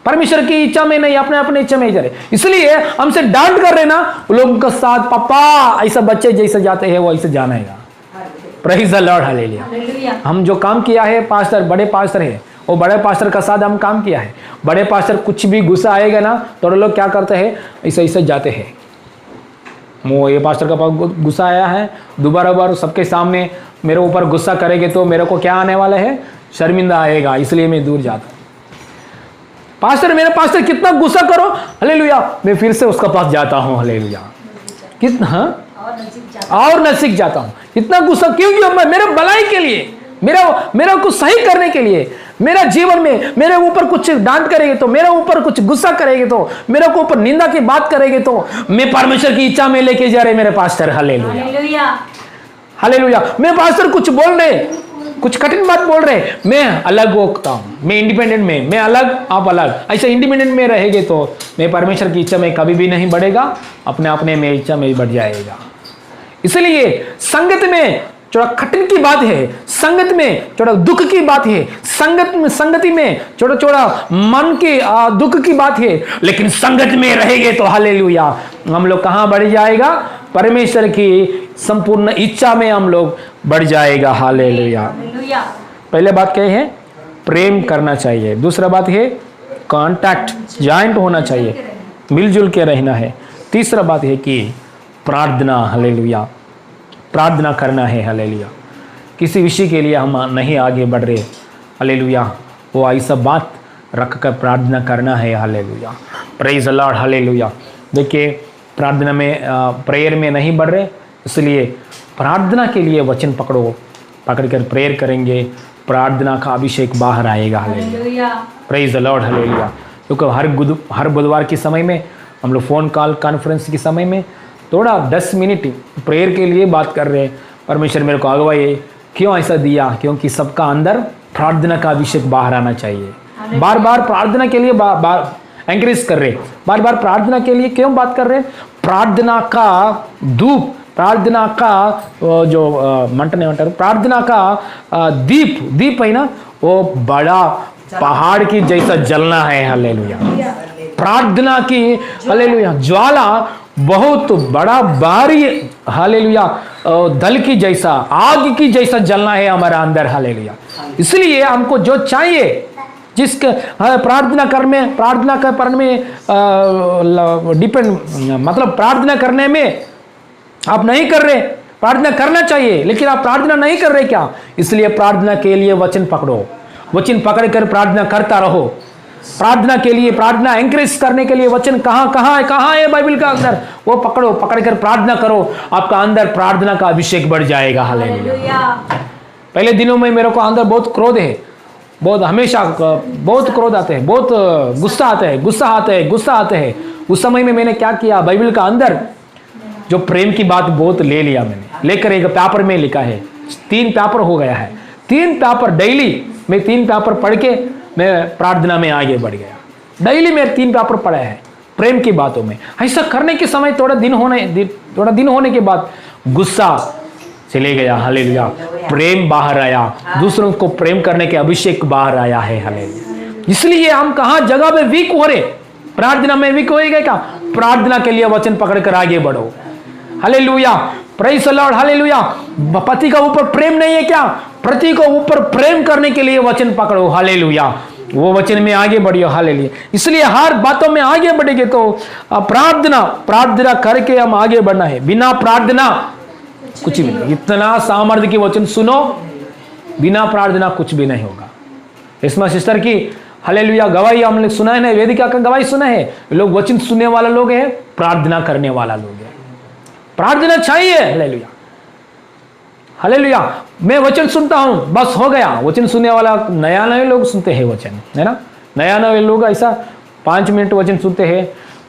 परमेश्वर की इच्छा में नहीं, अपने अपने इच्छा में जा रहे। इसलिए हमसे डांट कर रहे ना, लोगों का साथ पापा ऐसा बच्चे जैसे जाते हैं वो ऐसे जाना है। Praise the Lord, hallelujah. हम जो काम किया है, पास्टर बड़े पास्टर है, वो बड़े पास्टर का साथ हम काम किया है। बड़े पास्टर कुछ भी गुस्सा आएगा ना, थोड़े लोग क्या करते हैं, ऐसे ऐसे जाते हैं। वो ये पास्टर का गुस्सा आया है, दोबारा बार सबके सामने मेरे ऊपर गुस्सा करेंगे तो मेरे को क्या आने वाला है, शर्मिंदा आएगा, इसलिए मैं दूर जाता हूँ। पास्टर, मेरे पास्टर कितना गुस्सा करो, हालेलुया, मैं फिर से उसका पास जाता हूँ, हालेलुया। कितना और नजदीक जाता हूँ। इतना गुस्सा क्योंकि मेरे भलाई के लिए, मेरा कुछ सही करने के लिए, मेरा जीवन में मेरे ऊपर कुछ डांट करेंगे तो, मेरे ऊपर कुछ गुस्सा करेंगे तो, मेरे को ऊपर निंदा की बात करेंगे तो, मैं परमेश्वर की इच्छा में लेके जा रहे मेरे पास्टर, हालेलुया, हालेलुया। मेरे पास्टर कुछ बोल रहे, कुछ कठिन बात बोल रहे, मैं अलग होता हूँ, मैं इंडिपेंडेंट में, मैं अलग आप अलग, ऐसे इंडिपेंडेंट में रहेंगे तो मैं परमेश्वर की इच्छा में कभी भी नहीं बढ़ेगा, अपने अपने में इच्छा में बढ़ जाएगा। इसलिए संगत में थोड़ा कठिन की बात है, संगत में थोड़ा दुख की बात है, संगति में थोड़ा मन के दुख की बात है, लेकिन संगत में रहेंगे तो हालेलुया हम लोग कहाँ बढ़ जाएगा, परमेश्वर की संपूर्ण इच्छा में हम लोग बढ़ जाएगा, हालेलुया। पहले बात क्या है, प्रेम करना चाहिए। दूसरा बात है कांटेक्ट, जॉइंट होना चाहिए, मिलजुल के रहना है। तीसरा बात है कि प्रार्थना, हालेलुया, प्रार्थना करना है, हालेलुया। किसी विषय के लिए हम नहीं आगे बढ़ रहे, हालेलुया, वो ऐसा बात रख कर प्रार्थना करना है, hallelujah. Praise the Lord, hallelujah. देखिए प्रार्थना में प्रेयर में नहीं बढ़ रहे, इसलिए प्रार्थना के लिए वचन पकड़ कर प्रेयर करेंगे, प्रार्थना का अभिषेक बाहर आएगा, hallelujah. Praise the Lord, hallelujah. क्योंकि हर बुधवार के समय में हम लोग फ़ोन कॉल कॉन्फ्रेंस के समय में थोड़ा 10 मिनट प्रेयर के लिए बात कर रहे हैं। परमेश्वर मेरे को अगुवाई क्यों ऐसा दिया, क्योंकि सबका अंदर प्रार्थना का अभिषेक बाहर आना चाहिए। बार बार प्रार्थना के लिए एंकरेज कर रहे, बार बार प्रार्थना के लिए क्यों बात कर रहे, प्रार्थना का धूप, प्रार्थना का जो प्रार्थना का दीप है ना, वो बड़ा पहाड़ की जैसा जलना है, हालेलुया। प्रार्थना की, हालेलुया, ज्वाला बहुत बड़ा भारी, हालेलुया, दल की जैसा, आग की जैसा जलना है हमारा अंदर, हालेलुया। इसलिए हमको जो चाहिए, जिसके प्रार्थना करने में डिपेंड, मतलब प्रार्थना करने में आप नहीं कर रहे, प्रार्थना करना चाहिए लेकिन आप प्रार्थना नहीं कर रहे क्या, इसलिए प्रार्थना के लिए वचन पकड़ो, वचन पकड़ कर प्रार्थना करता रहो। प्रार्थना के लिए, प्रार्थना एंकरेज करने के लिए वचन कहाँ है बाइबल का अंदर, वो पकड़ो, पकड़ कर प्रार्थना करो, आपका अंदर प्रार्थना का अभिषेक बढ़ जाएगा, हालेलुया। पहले दिनों में मेरे को अंदर बहुत क्रोध है, बहुत हमेशा बहुत क्रोध आते हैं, बहुत गुस्सा आते हैं। उस समय में मैंने क्या किया, बाइबल का अंदर जो प्रेम की बात बहुत ले लिया, मैंने लेकर एक पेपर में लिखा है, 3 पेपर हो गया है, 3 पेपर डेली मैं 3 पेपर पढ़ के मैं प्रार्थना में आगे बढ़ गया। डेली मैं 3 पेपर पढ़ा है प्रेम की बातों में। ऐसा करने के समय थोड़ा दिन होने के बाद गुस्सा चले गया, हालेलुया, प्रेम बाहर आया, दूसरों को प्रेम करने के अभिषेक बाहर आया है, हालेलुया। इसलिए हम कहाँ जगह में वीक हो रहे, प्रार्थना में वीक होएगा क्या, प्रार्थना के लिए वचन पकड़ कर आगे बढ़ो, hallelujah. Praise the Lord, hallelujah. पति का ऊपर प्रेम नहीं है क्या, पति को ऊपर प्रेम करने के लिए वचन पकड़ो, हालेलुया, वो वचन में आगे बढ़ियो, हालेलुया। इसलिए हर बातों में आगे बढ़ेंगे तो प्रार्थना करके हम आगे बढ़ना है, बिना प्रार्थना कुछ भी नहीं। इतना सामर्थ्य की वचन सुनो, बिना प्रार्थना कुछ भी नहीं होगा। इसमें सिस्टर की, हालेलुया, गवाही हमने सुना है ना, वेदिका का गवाही सुना है, लोग वचन सुनने वाला लोग है, प्रार्थना करने वाला लोग है। प्रार्थना चाहिए, हालेलुया, हालेलुया। मैं वचन सुनता हूं बस हो गया, वचन सुनने वाला नए लोग सुनते हैं वचन, है ना, नए लोग ऐसा 5 मिनट वचन सुनते हैं,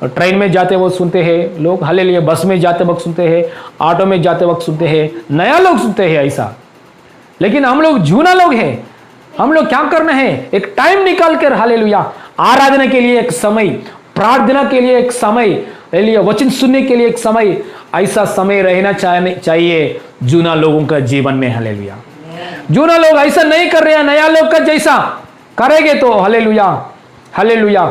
ट्रेन में जाते वक्त सुनते हैं लोग, हालेलुया, बस में जाते वक्त सुनते हैं, ऑटो में जाते वक्त सुनते हैं, नया लोग सुनते हैं ऐसा, लेकिन हम लोग जूना लोग हैं। हम लोग क्या करना है, एक टाइम निकाल कर हालेलुया आराधना के लिए एक समय, प्रार्थना के लिए एक समय, हालेलुया वचन सुनने के लिए एक समय, ऐसा समय रहना चाहिए जूना लोगों का जीवन में। हालेलुया जूना लोग ऐसा नहीं कर रहे हैं, नया लोग का जैसा करेंगे तो हालेलुया हालेलुया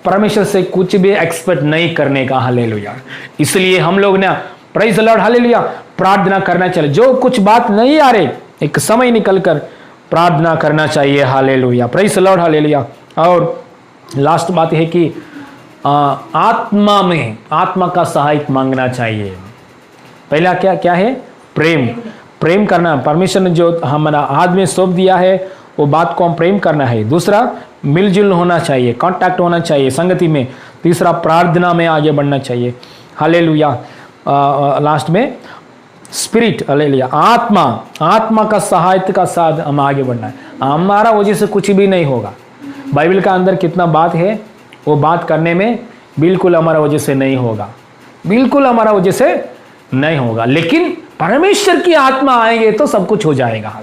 परमेश्वर से कुछ भी एक्सपेक्ट नहीं करने का। हालेलुया इसलिए हम लोग ना प्रेज द लॉर्ड हालेलुया प्रार्थना करना चाहिए। जो कुछ बात नहीं आ रही, एक समय निकल कर प्रार्थना करना चाहिए। Hallelujah praise the Lord hallelujah. और लास्ट बात है कि आत्मा में आत्मा का सहायता मांगना चाहिए। पहला क्या क्या है, प्रेम, प्रेम करना। परमेश्वर ने जो हमारा हाथ में सौंप दिया है वो बात को हम प्रेम करना है। दूसरा मिलजुल होना चाहिए, कांटेक्ट होना चाहिए संगति में। तीसरा प्रार्थना में आगे बढ़ना चाहिए। हालेलुया लास्ट में स्पिरिट, हालेलुया आत्मा, आत्मा का सहायता का साथ हम आगे बढ़ना है। हमारा वजह से कुछ भी नहीं होगा। बाइबल का अंदर कितना बात है, वो बात करने में बिल्कुल हमारा वजह से नहीं होगा, बिल्कुल हमारा वजह से नहीं होगा। लेकिन परमेश्वर की आत्मा आएंगे तो सब कुछ हो जाएगा।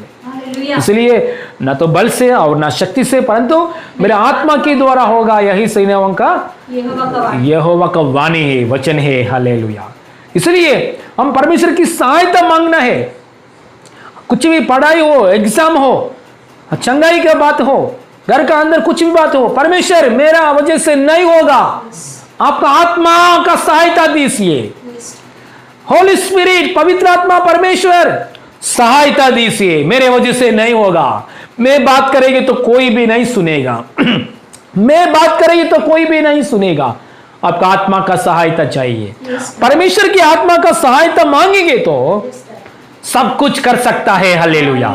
इसलिए न तो बल से और न शक्ति से, परंतु मेरे आत्मा के द्वारा होगा। यही सेनाओं का यहोवा का वाणी है, वचन है। हालेलुया इसलिए हम परमेश्वर की सहायता मांगना है। कुछ भी पढ़ाई हो, एग्जाम हो, चंगाई का बात हो, घर का अंदर कुछ भी बात हो, परमेश्वर मेरा वजह से नहीं होगा, आपका आत्मा का सहायता दीजिए। होली स्पिरिट, पवित्र आत्मा परमेश्वर सहायता दीजिए, मेरे वजह से नहीं होगा। मैं बात करेंगे तो कोई भी नहीं सुनेगा मैं बात करेंगे तो कोई भी नहीं सुनेगा। आपका आत्मा का सहायता चाहिए। परमेश्वर की आत्मा का सहायता मांगेंगे तो सब कुछ कर सकता है। हालेलुया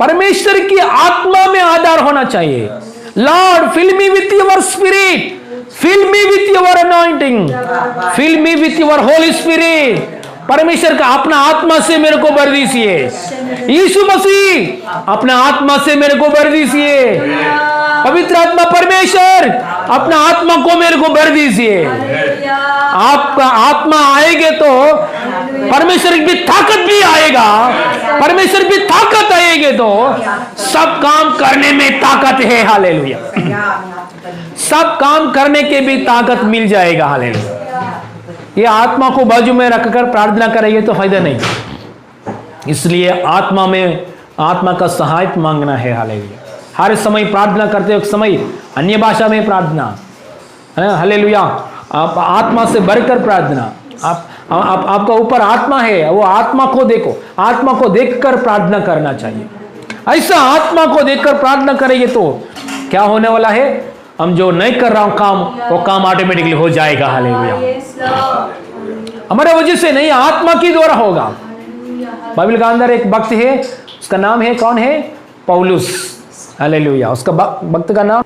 परमेश्वर की आत्मा में आधार होना चाहिए। Lord fill me with your spirit, fill me with your anointing, fill me with your holy spirit. परमेश्वर का अपना आत्मा से मेरे को भर दीजिए। यीशु मसीह अपना आत्मा से मेरे को भर दीजिए। पवित्र आत्मा परमेश्वर अपना आत्मा को मेरे को भर दीजिए। आपका आत्मा आएगा तो परमेश्वर की ताकत भी आएगा। परमेश्वर की ताकत आएगी तो सब काम करने में ताकत है। हालेलुया सब काम करने के भी ताकत मिल जाएगा। हालेलुया ये आत्मा को बाजू में रखकर प्रार्थना करेंगे तो फायदा नहीं। इसलिए आत्मा में आत्मा का सहायता मांगना है। हालेलुया हर समय प्रार्थना करते वक्त समय अन्य भाषा में प्रार्थना है। हालेलुया आप आत्मा से बढ़कर प्रार्थना। आपका ऊपर आत्मा है, वो आत्मा को देखो, आत्मा को देखकर प्रार्थना करना चाहिए। ऐसा आत्मा को देखकर प्रार्थना करेंगे तो क्या होने वाला है, हम जो नहीं कर रहा हूं काम, वो काम ऑटोमेटिकली हो जाएगा। हालेलुया हमारे वजह से नहीं, आत्मा की द्वारा होगा। बाइबल का अंदर एक भक्त है, उसका नाम है, कौन है, पौलुस। हालेलुया उसका भक्त का नाम,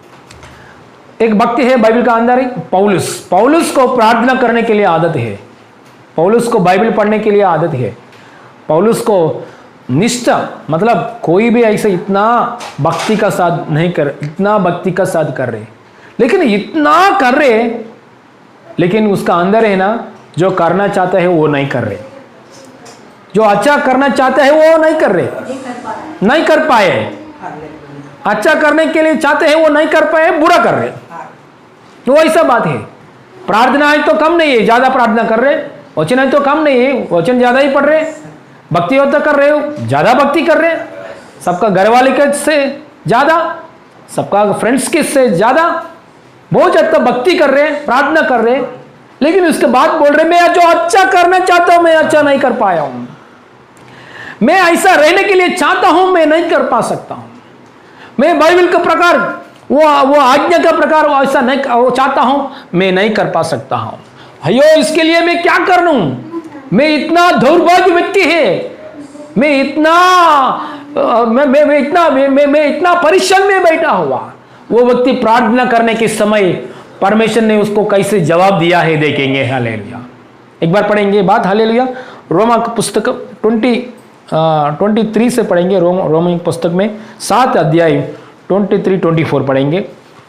एक भक्त है बाइबल का अंदर पौलुस। पौलुस को प्रार्थना करने के लिए आदत है, पौलुस को बाइबल पढ़ने के लिए आदत है। पौलुस को निष्ठा मतलब कोई भी ऐसे इतना भक्ति का साथ नहीं कर, इतना भक्ति का साथ कर रहे, लेकिन इतना कर रहे, लेकिन उसका अंदर है ना जो करना चाहता है वो नहीं कर रहे, जो अच्छा करना चाहता है वो नहीं कर रहे, नहीं कर पाए। अच्छा करने के लिए चाहते हैं वो नहीं कर पाए, बुरा कर रहे। तो ऐसा बात है। प्रार्थना है तो कम नहीं है, ज्यादा प्रार्थना कर रहे, वचन है तो कम नहीं है, वचन ज्यादा ही पढ़ रहे, भक्ति हो तो कर रहे हो, ज्यादा भक्ति कर रहे, सबका घर वाले के से ज्यादा, सबका फ्रेंड्स के से ज्यादा, बहुत ज्यादा भक्ति कर रहे, प्रार्थना कर रहे, लेकिन उसके बाद बोल रहे मैं जो अच्छा करना चाहता हूं मैं अच्छा नहीं कर पाया हूं, मैं ऐसा रहने के लिए चाहता हूं मैं नहीं कर पा सकता हूं, मैं बाइबल का प्रकार वो आज्ञा का प्रकार वो ऐसा नहीं वो चाहता हूं मैं नहीं कर पा सकता हूं। अयो इसके लिए मैं क्या कर लूं, मैं इतना दौर्भाग्य व्यक्ति है, मैं इतना परेशान में बैठा हुआ। वो व्यक्ति प्रार्थना करने के समय परमेश्वर ने उसको कैसे जवाब दिया है देखेंगे। हालेलुया एक बार पढ़ेंगे बात। हालेलुया रोमा की पुस्तक 23 से पढ़ेंगे। रोमा की पुस्तक में 7 अध्याय 23-24 पढ़ेंगे।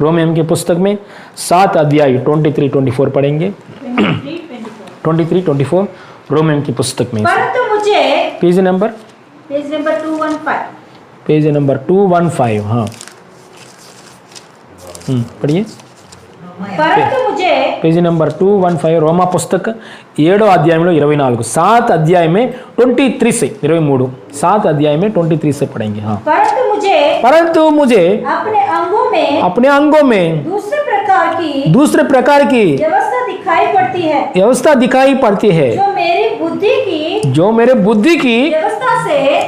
रोमियम की पुस्तक में 7 अध्याय 23-24 पढ़ेंगे। 23-24 रोमियम की पुस्तक में। परंतु मुझे page number page number 215। Page number 215। हाँ पढ़िए। परंतु मुझे పేజీ నెంబర్ 215 రోమా పుస్తక 7వ అధ్యాయంలో 24 7 अध्याय में 23 से 23 7 अध्याय में 23 से पढ़ेंगे। हाँ परंतु मुझे अपने अंगों में दूसरे प्रकार की व्यवस्था दिखाई पड़ती है जो मेरे बुद्धि की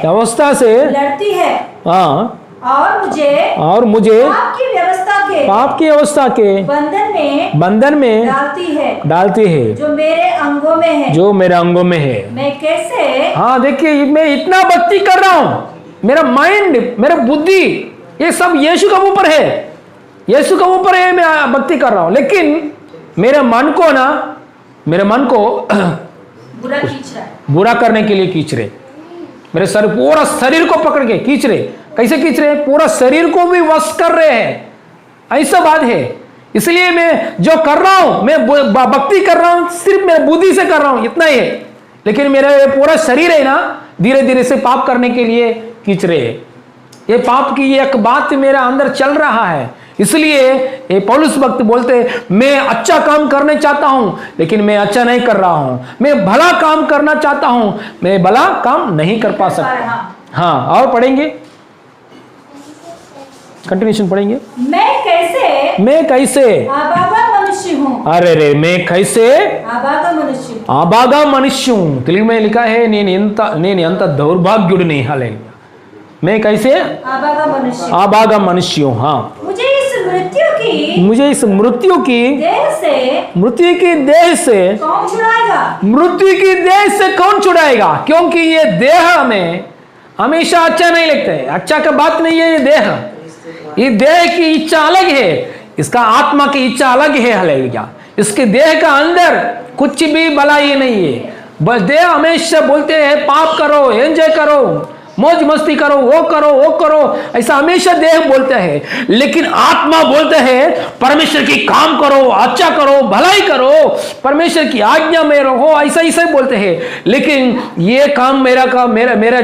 व्यवस्था से लड़ती है। हाँ और मुझे पाप की व्यवस्था के बंधन में डालती है जो मेरे अंगों में है। मैं कैसे हाँ देखिए मैं इतना भक्ति कर रहा हूँ, मेरा माइंड मेरा बुद्धि ये सब यीशु के ऊपर है, यीशु के ऊपर है। मैं भक्ति कर रहा हूँ लेकिन मेरे मन को बुरा खींच रहा है, बुरा करने के लिए खींच रहे। मेरे पूरा शरीर को पकड़ के खींच रहे। कैसे खींच रहे? पूरा शरीर को भी वश कर रहे हैं, ऐसा बात है। इसलिए मैं जो कर रहा हूं, मैं भक्ति कर रहा हूं सिर्फ मेरे बुद्धि से कर रहा हूं, इतना ही है। लेकिन मेरा पूरा शरीर है ना धीरे धीरे से पाप करने के लिए खींच रहे हैं। ये पाप की एक बात मेरा अंदर चल रहा है। इसलिए ये पौलुस भक्त बोलते मैं अच्छा काम करने चाहता हूं लेकिन मैं अच्छा नहीं कर रहा हूं। मैं भला काम करना चाहता हूं, मैं भला काम नहीं कर पा सकता। हाँ और पढ़ेंगे, कंटिन्यूशन पढ़ेंगे। मैं कैसे अभागा मनुष्य हूँ। अरे रे मैं कैसे अभागा मनुष्य हूँ। తెలుగు में लिखा है నేను ఎంత దౌర్భాగ్యుడిని। हालेलुया। मैं कैसे अभागा मनुष्य हूँ। हाँ मुझे इस मृत्यु की देह से कौन छुड़ाएगा? क्योंकि ये देह में हमेशा अच्छा नहीं लगता है, अच्छा का बात नहीं है। ये देह की इच्छा अलग है, इसका आत्मा की इच्छा अलग है। हालेलुया। इसके देह का अंदर कुछ भी भलाई नहीं है। देह हमेशा बोलते हैं पाप करो, एंजॉय करो, मौज मस्ती करो, वो करो, ऐसा हमेशा देह बोलते हैं। लेकिन आत्मा बोलते हैं परमेश्वर की काम करो, अच्छा करो, भलाई करो, परमेश्वर की आज्ञा में रहो, ऐसा ही बोलते हैं। लेकिन ये काम मेरा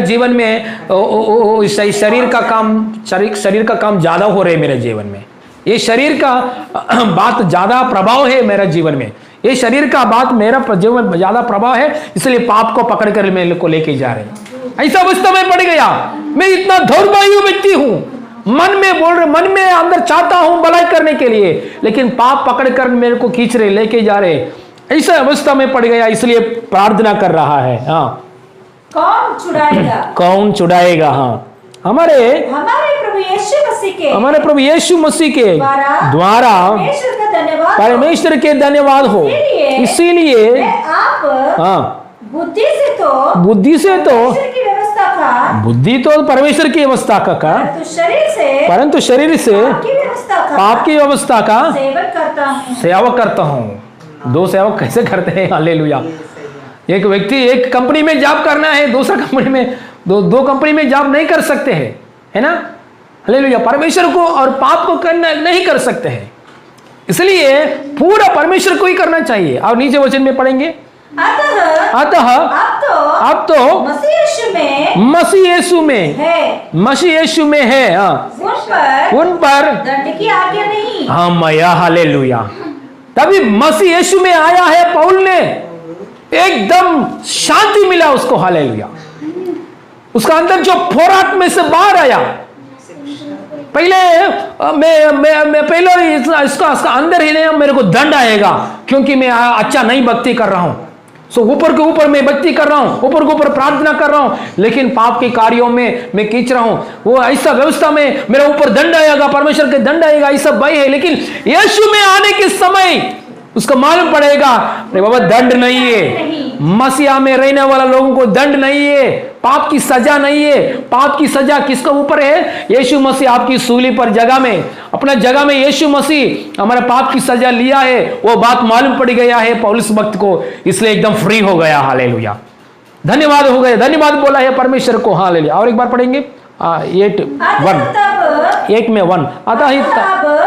जीवन में शरीर का काम ज्यादा हो रहे मेरे जीवन में। ये शरीर का बात ज्यादा प्रभाव है मेरा जीवन में। ये शरीर का बात मेरा जीवन में ज्यादा प्रभाव है, इसलिए पाप को पकड़ कर मेरे को लेके जा रहे हैं। ऐसा अवस्था में पड़ गया। मैं इतना दौर्भाग्य व्यक्ति हूं, मन में अंदर चाहता हूं भलाई करने के लिए, लेकिन पाप पकड़ कर मेरे को खींच रहे, लेके जा रहे। ऐसा अवस्था में पड़ गया, इसलिए प्रार्थना कर रहा है। हाँ कौन छुड़ाएगा? हाँ हमारे प्रभु यीशु मसीह के द्वारा परमेश्वर के धन्यवाद हो। इसीलिए हाँ बुद्धि से तो परमेश्वर की व्यवस्था का परंतु शरीर से पाप की व्यवस्था का सेवा करता हूँ। दो सेवक कैसे करते हैं? हालेलुया। एक व्यक्ति एक कंपनी में जॉब करना है, दूसरा कंपनी में दो कंपनी में जॉब नहीं कर सकते हैं, है ना। हालेलुया। परमेश्वर को और पाप को करना नहीं कर सकते हैं, इसलिए पूरा परमेश्वर को ही करना चाहिए। और नीचे वचन में पढ़ेंगे अतः अब तो मसीह यीशु में है उन पर दंड की आज्ञा नहीं। हाँ मैया हालेलुया। तभी मसीह यीशु में आया है पौल ने, एकदम शांति मिला उसको। हालेलुया। उसका अंदर जो फोराट में से बाहर आया। पहले मैं पहले इसका अंदर ही नहीं, मेरे को दंड आएगा क्योंकि मैं अच्छा नहीं भक्ति कर रहा हूं। सो ऊपर के ऊपर मैं भक्ति कर रहा हूं, ऊपर के ऊपर प्रार्थना कर रहा हूं, लेकिन पाप के कार्यों में मैं खींच रहा हूं। वो ऐसा व्यवस्था में मेरे ऊपर दंड आएगा, परमेश्वर के दंड आएगा, ऐसा भय है। लेकिन यीशु में आने के समय उसको मालूम पड़ेगा अरे बाबा दंड नहीं है। मसीहा में रहने वाला लोगों को दंड नहीं है, पाप की सजा नहीं है। पाप की सजा किसके ऊपर है? यीशु मसीह आपकी सूली पर जगह में, अपना जगह में यीशु मसीह हमारे पाप की सजा लिया है। वो बात मालूम पड़ गया है पौलुस भक्त को, इसलिए एकदम फ्री हो गया। हालेलुया। धन्यवाद हो गए, धन्यवाद बोला है परमेश्वर को। हालेलुया। और एक बार पढ़ेंगे 8:1 में 1। अतः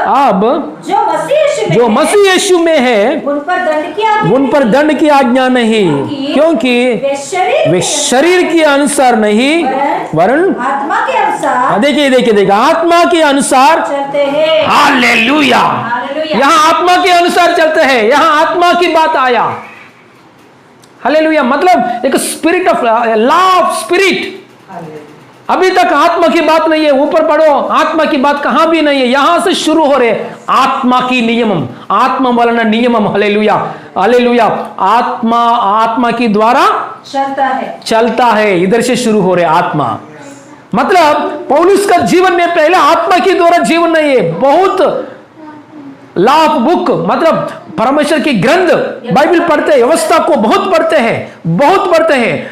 अब जो मसीह यीशु जो मसीह यीशु में है उन पर दंड की आज्ञा उन पर दंड की आज्ञा नहीं, क्योंकि वे शरीर के अनुसार नहीं वरन आत्मा के अनुसार देखिए आत्मा के अनुसार चलते हैं। हालेलुया। हालेलुया। यहाँ आत्मा के अनुसार चलते हैं, यहाँ आत्मा की बात आया। हालेलुया। मतलब एक spirit of law of spirit. अभी तक आत्मा की बात नहीं है, ऊपर पढ़ो, आत्मा की बात कहां भी नहीं है, यहां से शुरू हो रहे आत्मा की नियमम, आत्मा वलना नियमम। Hallelujah hallelujah. आत्मा की द्वारा चलता है, इधर से शुरू हो रहे आत्मा। मतलब पौलुस का जीवन में पहले आत्मा की द्वारा जीवन नहीं है, बहुत लॉ ऑफ बुक, मतलब परमेश्वर की ग्रंथ बाइबल पढ़ते हैं, व्यवस्था को बहुत पढ़ते हैं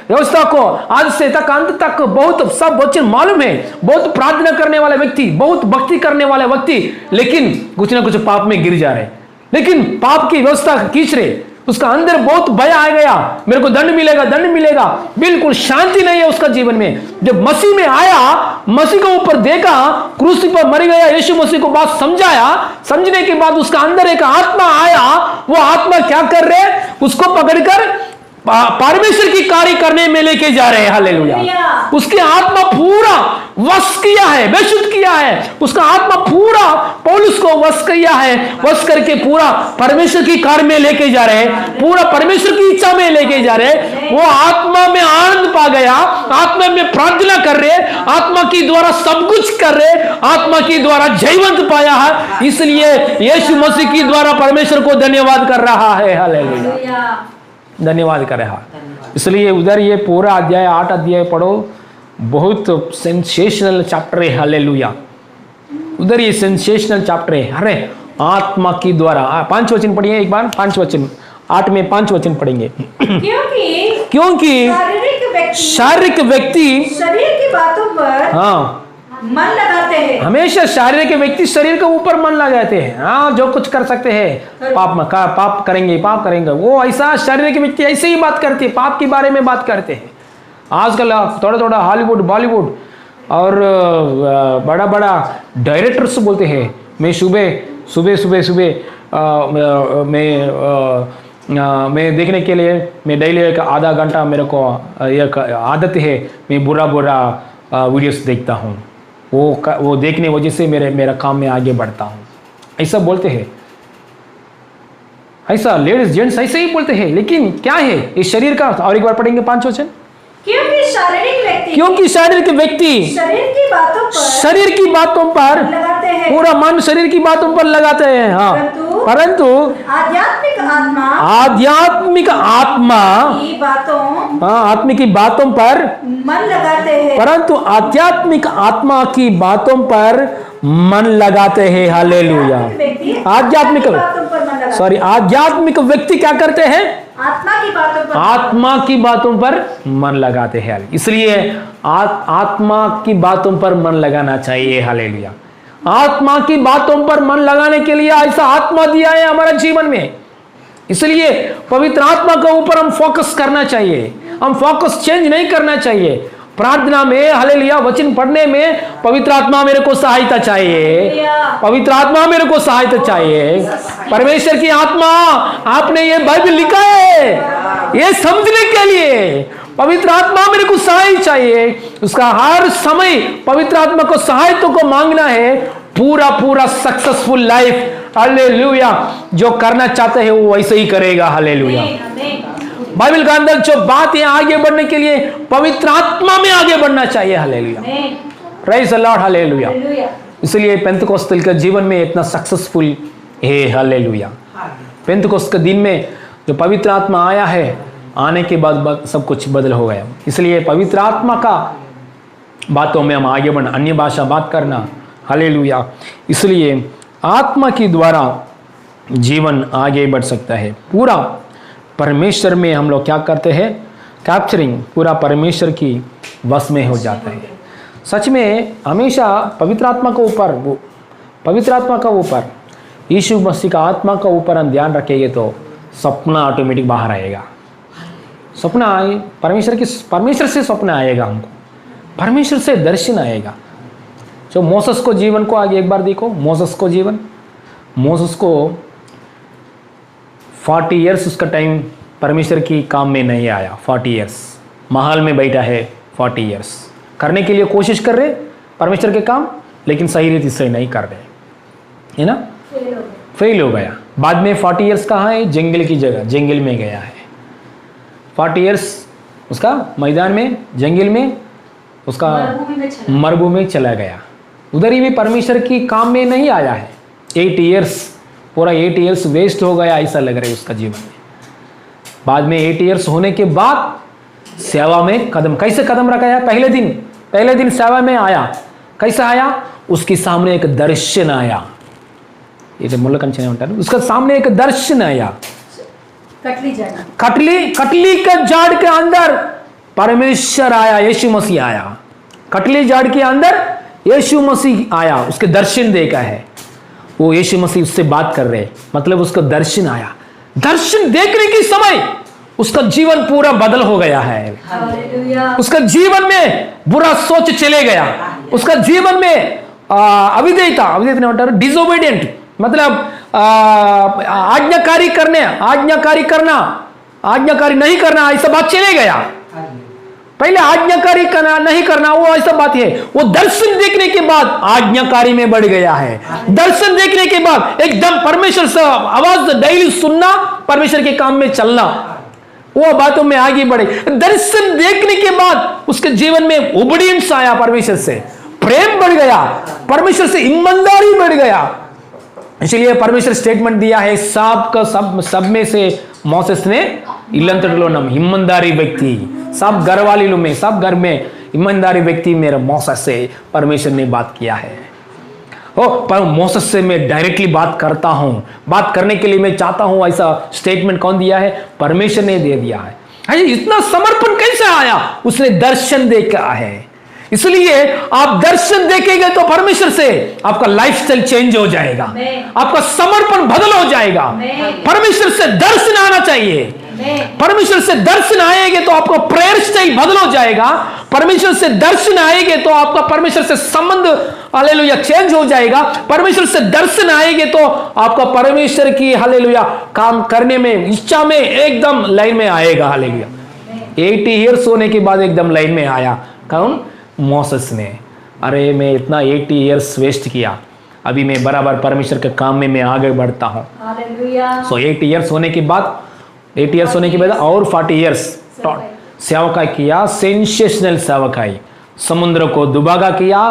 व्यवस्था को आज से तक अंत तक बहुत सब वचन मालूम है, बहुत प्रार्थना करने वाले व्यक्ति, बहुत भक्ति करने वाले व्यक्ति, लेकिन कुछ ना कुछ पाप में गिर जा रहे, लेकिन पाप की व्यवस्था खींच रहे, उसका अंदर बहुत भय आ गया, मेरे को दंड मिलेगा, बिल्कुल शांति नहीं है उसका जीवन में। जब मसीह में आया, मसीह को ऊपर देखा, क्रूस पर मर गया, यीशु मसीह को बात समझाया, समझने के बाद उसका अंदर एक आत्मा आया, वो आत्मा क्या कर रहे, उसको पकड़कर परमेश्वर की कार्य करने में लेके जा रहे हैं। हालेलुया। उसकी आत्मा पूरा वश किया है, बेशुद्ध किया है, उसका आत्मा पूरा पौलुस को वश किया है, वश करके पूरा परमेश्वर की कार्य में लेके जा रहे हैं, पूरा परमेश्वर की इच्छा में लेके जा रहे हैं। वो आत्मा में आनंद पा गया, आत्मा में प्रार्थना कर रहे, आत्मा की द्वारा सब कुछ कर रहे, आत्मा की द्वारा जयवंत पाया है, इसलिए यीशु मसीह की द्वारा परमेश्वर को धन्यवाद कर रहा है। हालेलुया। धन्यवाद कर रहा। इसलिए उधर ये पूरा अध्याय 8 अध्याय पढ़ो, बहुत सेंसेशनल चैप्टर है। हालेलुया। उधर ये सेंसेशनल चैप्टर है। अरे आत्मा की द्वारा 5 वचन पढ़िए एक बार, 5 वचन, 8 में 5 वचन पढ़ेंगे। क्योंकि शारीरिक व्यक्ति शरीर की बातों पर मन लगाते हैं, हमेशा शारीरिक व्यक्ति शरीर के ऊपर मन लगाते हैं। हाँ, जो कुछ कर सकते हैं, पाप करेंगे, वो ऐसा शारीरिक व्यक्ति ऐसे ही बात करते हैं, पाप के बारे में बात करते हैं। आजकल थोड़ा हॉलीवुड बॉलीवुड और बड़ा डायरेक्टर्स बोलते हैं, मैं सुबह मैं देखने के लिए मैं डेली एक आधा घंटा, मेरे को एक आदत है, मैं बुरा वीडियोस देखता हूँ, वो देखने वजह से मेरा काम में आगे बढ़ता हूँ, ऐसा बोलते हैं। ऐसा लेडीज जेंट्स ऐसे ही बोलते हैं, लेकिन क्या है इस शरीर का? और एक बार पढ़ेंगे 5 वचन। क्योंकि शारीरिक व्यक्ति शरीर की बातों पर लगाते हैं, पूरा मन शरीर की बातों पर लगाते हैं। हाँ, परंतु आध्यात्मिक आत्मा की बातों पर मन लगाते हैं, परंतु आध्यात्मिक आत्मा की बातों पर मन लगाते हैं। हालेलुया। आध्यात्मिक व्यक्ति क्या करते हैं? आत्मा की बातों पर मन लगाते हैं। इसलिए आत्मा की बातों पर मन लगाना चाहिए। हालेलुया। आत्मा की बातों पर मन लगाने के लिए ऐसा आत्मा दिया है हमारे जीवन में, इसलिए पवित्र आत्मा के ऊपर हम फोकस करना चाहिए, हम फोकस चेंज नहीं करना चाहिए। प्रार्थना में, हालेलुया, वचन पढ़ने में पवित्र आत्मा मेरे को सहायता चाहिए, पवित्र आत्मा मेरे को सहायता चाहिए। परमेश्वर की आत्मा, आपने ये बाइबल लिखा है, ये समझने के लिए पवित्र आत्मा मेरे को सहायता चाहिए। उसका हर समय पवित्र आत्मा को सहायता को मांगना है, पूरा सक्सेसफुल लाइफ। हालेलुया। जो करना चाहते हैं वो वैसे ही करेगा। हालेलुया। बाइबल का अंदर जो बात है, आगे बढ़ने के लिए पवित्र आत्मा में आगे बढ़ना चाहिए। Hallelujah. Praise the Lord. Hallelujah. इसलिए पेंतकोस्टल के जीवन में इतना सक्सेसफुल है। हालेलुया। पेंतकोस्त के दिन में जो पवित्र आत्मा आया है, आने के बाद सब कुछ बदल हो गया। इसलिए पवित्र आत्मा का बातों में हम आगे बढ़ना, अन्य भाषा बात करना। हालेलुया। इसलिए आत्मा के द्वारा जीवन आगे बढ़ सकता है। पूरा परमेश्वर में हम लोग क्या करते हैं? कैप्चरिंग, पूरा परमेश्वर की वश में हो जाता है। सच में हमेशा पवित्र आत्मा का ऊपर यीशु मसीह का आत्मा का ऊपर हम ध्यान रखेंगे तो सपना ऑटोमेटिक बाहर आएगा। सपना आए, परमेश्वर से सपना आएगा, हमको परमेश्वर से दर्शन आएगा। जो मोसेस को जीवन को आगे एक बार देखो, मोसेस को 40 ईयर्स उसका टाइम परमेश्वर की काम में नहीं आया। 40 ईयर्स महल में बैठा है, 40 ईयर्स करने के लिए कोशिश कर रहे परमेश्वर के काम, लेकिन सही रीति से नहीं कर रहे, है ना, फेल हो गया। बाद में 40 ईयर्स कहाँ है? जंगल की जगह, जंगल में गया है। 40 ईयर्स उसका मैदान में, जंगल में, उसका मरुभूमि में चला गया। उधर ही भी परमेश्वर की काम में नहीं आया है। 8 ईयर्स, पूरा 8 ईयर्स वेस्ट हो गया ऐसा लग रहा है उसका जीवन में। बाद में 8 ईयर्स होने के बाद सेवा में कदम, कैसे कदम रखा है? पहले दिन सेवा में आया। कैसा आया? उसके सामने एक दर्शन आया। ये मुल्लकंचने अंटारू, उसका सामने एक दर्शन आया। कटली का झाड़ के अंदर परमेश्वर आया, यीशु मसीह आया। कटली झाड़ के अंदर यीशु मसीह आया, उसके दर्शन देखा है। वो यीशु मसीह उससे बात कर रहे, मतलब उसका दर्शन आया। दर्शन देखने के समय उसका जीवन पूरा बदल हो गया है। उसका जीवन में बुरा सोच चले गया। उसका जीवन में अविधेयता नहीं, डिसोबीडियंट, मतलब आज्ञाकारी नहीं करना, ऐसा बात चले गया। पहले आज्ञाकारी करना नहीं करना, वो ऐसा बात है। वो दर्शन देखने के बाद आज्ञाकारी में बढ़ गया है। दर्शन देखने के बाद एकदम परमेश्वर से आवाज डेली सुनना, परमेश्वर के काम में चलना, वो बातों में आगे बढ़े। दर्शन देखने के बाद उसके जीवन में ओबीडियंस आया, परमेश्वर से प्रेम बढ़ गया, परमेश्वर से ईमानदारी बढ़ गया। इसलिए परमेश्वर स्टेटमेंट दिया है, सब में से मोसेस ने इल्लंतटलो नम ईमानदारी व्यक्ति, सब घर वाले लोग में, सब घर में ईमानदारी व्यक्ति मेरा मोसेस से परमेश्वर ने बात किया है। पर मोसेस से मैं डायरेक्टली बात करता हूं, बात करने के लिए मैं चाहता हूं, ऐसा स्टेटमेंट कौन दिया है? परमेश्वर ने दे दिया है। इतना समर्पण कैसे आया? उसने दर्शन देखा है। इसलिए आप दर्शन देखेंगे तो परमेश्वर से आपका लाइफस्टाइल चेंज हो जाएगा, आपका समर्पण बदल हो जाएगा। परमेश्वर से दर्शन आना चाहिए। परमेश्वर से दर्शन आएंगे तो आपका प्रेयर स्टाइल बदल हो जाएगा। परमेश्वर से दर्शन आएंगे तो आपका परमेश्वर से संबंध हालेलुया चेंज हो जाएगा। परमेश्वर से दर्शन आएंगे तो आपका परमेश्वर की हालेलुया काम करने में, इच्छा में एकदम लाइन में आएगा। हालेलुया 80 ईयर्स होने के बाद एकदम लाइन में आया। कौन? मोसेस ने। अरे मैं इतना 80 ईयर्स वेस्ट किया, अभी मैं बराबर परमेश्वर के काम में मैं आगे बढ़ता हूँ। सो 80 ईयर्स होने के बाद और 40 ईयर्स सेवकाई किया, सेंसेशनल सेवकाई। समुद्र को दुभागा किया,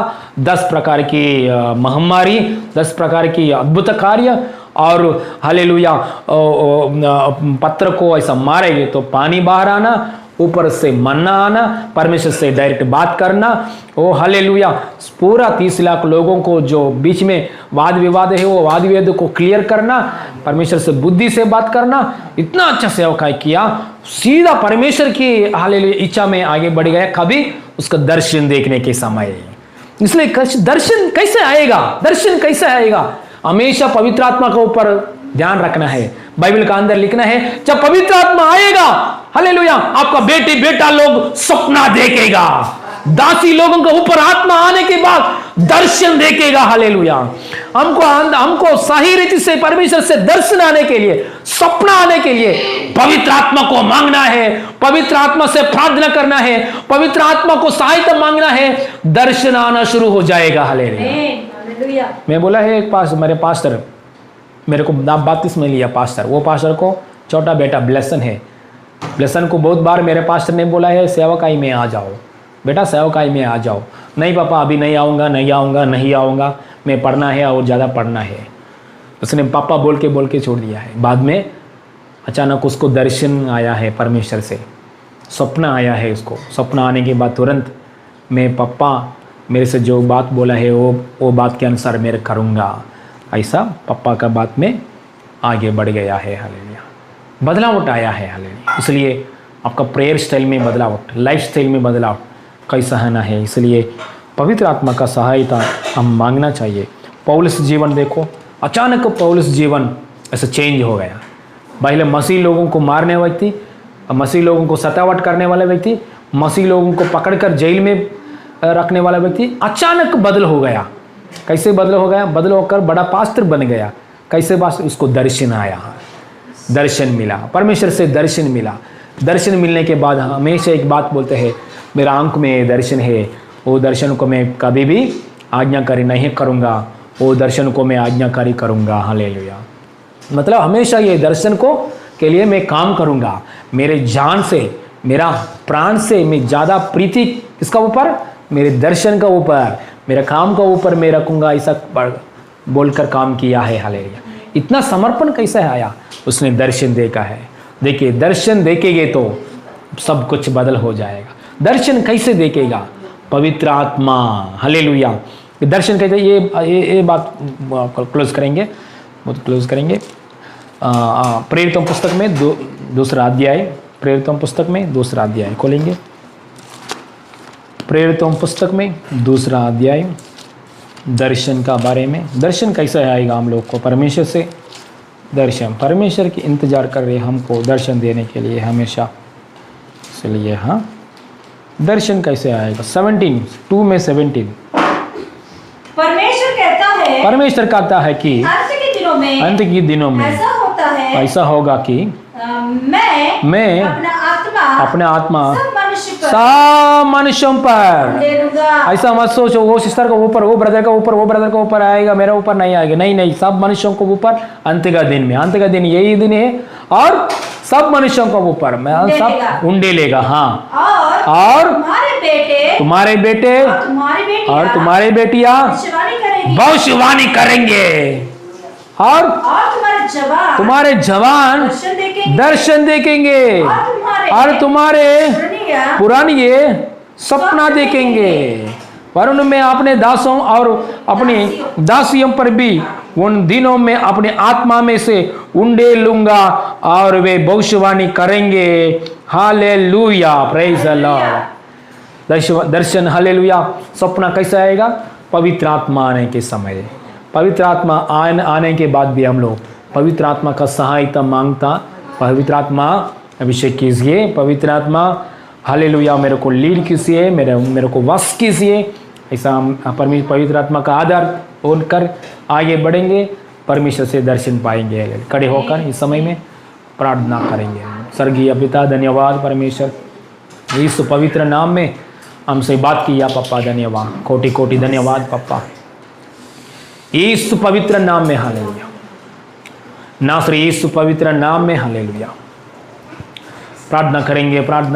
10 प्रकार की महामारी, 10 प्रकार की अद्भुत कार्य, और हालेलुया पत्थर को ऐसा मारेंगे तो पानी बाहर आना, ऊपर से मन्ना आना, परमेश्वर से डायरेक्ट बात करना। ओ हालेलुया पूरा 30 लाख लोगों को जो बीच में वाद विवाद है, वो वाद विवाद को क्लियर करना, परमेश्वर से बुद्धि से बात करना। इतना अच्छा सेवकाई किया, सीधा परमेश्वर की हालेलुया इच्छा में आगे बढ़ गया। कभी उसका दर्शन देखने के समय। इसलिए दर्शन कैसे आएगा? दर्शन कैसे आएगा? हमेशा पवित्र आत्मा के ऊपर ध्यान रखना है। बाइबल का अंदर लिखना है, जब पवित्र आत्मा आएगा हालेलुया आपका बेटा लोग सपना देखेगा। दासी लोगों के ऊपर आत्मा आने के बाद दर्शन देखेगा। हालेलुया हमको सही रीति से परमेश्वर से दर्शन आने के लिए, सपना आने के लिए पवित्र आत्मा को मांगना है, पवित्र आत्मा से प्रार्थना करना है, पवित्र आत्मा को सहायता मांगना है, दर्शन आना शुरू हो जाएगा। हालेलुया मैं बोला है एक मेरे पास्टर, मेरे को बपतिस्मा लिया पास्टर, वो पास्टर को छोटा बेटा ब्लेसन है। ब्लेसन को बहुत बार मेरे पास्टर ने बोला है सेवकाई में आ जाओ बेटा, सेवकाई में आ जाओ। नहीं पापा अभी नहीं आऊँगा, मैं पढ़ना है और ज़्यादा पढ़ना है। उसने पापा बोल के छोड़ दिया है। बाद में अचानक उसको दर्शन आया है परमेश्वर से, सपना आया है उसको। सपना आने के बाद तुरंत मैं पापा मेरे से जो बात बोला है वो बात के अनुसार मैं करूँगा, ऐसा पापा का बात में आगे बढ़ गया है। हालेलुया बदलावट आया है। हालेलुया इसलिए आपका प्रेयर स्टाइल में बदलावट, लाइफ स्टाइल में बदलाव कैसा आना है। इसलिए पवित्र आत्मा का सहायता हम मांगना चाहिए। पौलुस जीवन देखो, अचानक पौलुस जीवन ऐसा चेंज हो गया। पहले मसीह लोगों को मारने व्यक्ति, मसीह लोगों को सतावट करने वाला व्यक्ति, मसीह लोगों को पकड़कर जेल में रखने वाला व्यक्ति अचानक बदल हो गया। कैसे बदल हो गया? बदल होकर बड़ा पास्टर बन गया। कैसे बात? उसको दर्शन आया। दर्शन मिला, परमेश्वर से दर्शन मिला। दर्शन मिलने के बाद हमेशा एक बात बोलते हैं, मेरा आंख में दर्शन है, वो दर्शन को मैं कभी भी आज्ञाकारी नहीं करूँगा, वो दर्शन को मैं आज्ञाकारी करूँगा। हालेलुया। मतलब हमेशा ये दर्शन को के लिए मैं काम करूँगा, मेरे जान से, मेरा प्राण से मैं ज़्यादा प्रीति इसका ऊपर, मेरे दर्शन का ऊपर, मेरे काम का ऊपर मैं रखूँगा, ऐसा बोलकर काम किया है। हालेलुया। इतना समर्पण कैसे आया, उसने दर्शन देखा है। देखिए, दर्शन देखेंगे तो सब कुछ बदल हो जाएगा। दर्शन कैसे देखेगा? पवित्र आत्मा। हालेलुया। दर्शन कैसे, ये बात क्लोज करेंगे, क्लोज करेंगे। प्रेरितों पुस्तक में दूसरा अध्याय, प्रेरितों पुस्तक में दूसरा अध्याय खोलेंगे। प्रेरितों पुस्तक में दूसरा अध्याय, दर्शन का बारे में। दर्शन कैसे आएगा हम लोग को? परमेश्वर से दर्शन, परमेश्वर की इंतजार कर रहे हमको दर्शन देने के लिए हमेशा। इसलिए हाँ, दर्शन कैसे आएगा? 17:2 में 17 परमेश्वर कहता है कि अंत के दिनों में ऐसा होगा कि मैं अपना आत्मा सब मनुष्यों पर। ऐसा मत सोचो वो सिस्टर का ऊपर, वो ब्रदर का ऊपर, वो ब्रदर का ऊपर आएगा, मेरा ऊपर नहीं आएगा। नहीं नहीं, सब मनुष्यों को ऊपर अंत का दिन में। अंत का दिन यही दिन है, और सब मनुष्यों को ऊपर मैं सब उंडे लेगा। हाँ, और तुम्हारे बेटे और तुम्हारी बेटियां भविष्यवाणी करेंगे, और तुम्हारे जवान दर्शन देखेंगे, और तुम्हारे पुरानी सपना देखेंगे। वरुण में अपने दासों और अपनी दासियों पर भी उन दिनों में अपने आत्मा में से उंडे लूंगा, और वे भविष्यवाणी करेंगे। Hallelujah, praise the Lord. Darshan, hallelujah. सपना कैसे आएगा? पवित्र आत्मा आने के समय। पवित्र आत्मा आने के बाद भी हम लोग पवित्र आत्मा का सहायता मांगता। पवित्र आत्मा अभिषेक कीजिए, पवित्र आत्मा हालेलुया मेरे को लीड कीजिए, मेरे को वश कीजिए। ऐसा हम पवित्र आत्मा का आदर होकर आगे बढ़ेंगे, परमेश्वर से दर्शन पाएंगे। खड़े होकर इस समय में प्रार्थना करेंगे। स्वर्गीय पिता, धन्यवाद परमेश्वर, इस पवित्र नाम में हमसे बात किया पापा, धन्यवाद, कोटि कोटि धन्यवाद पापा, इस पवित्र नाम में। हालेलुया। नासरी इस पवित्र नाम में। हालेलुया। प्रार्थना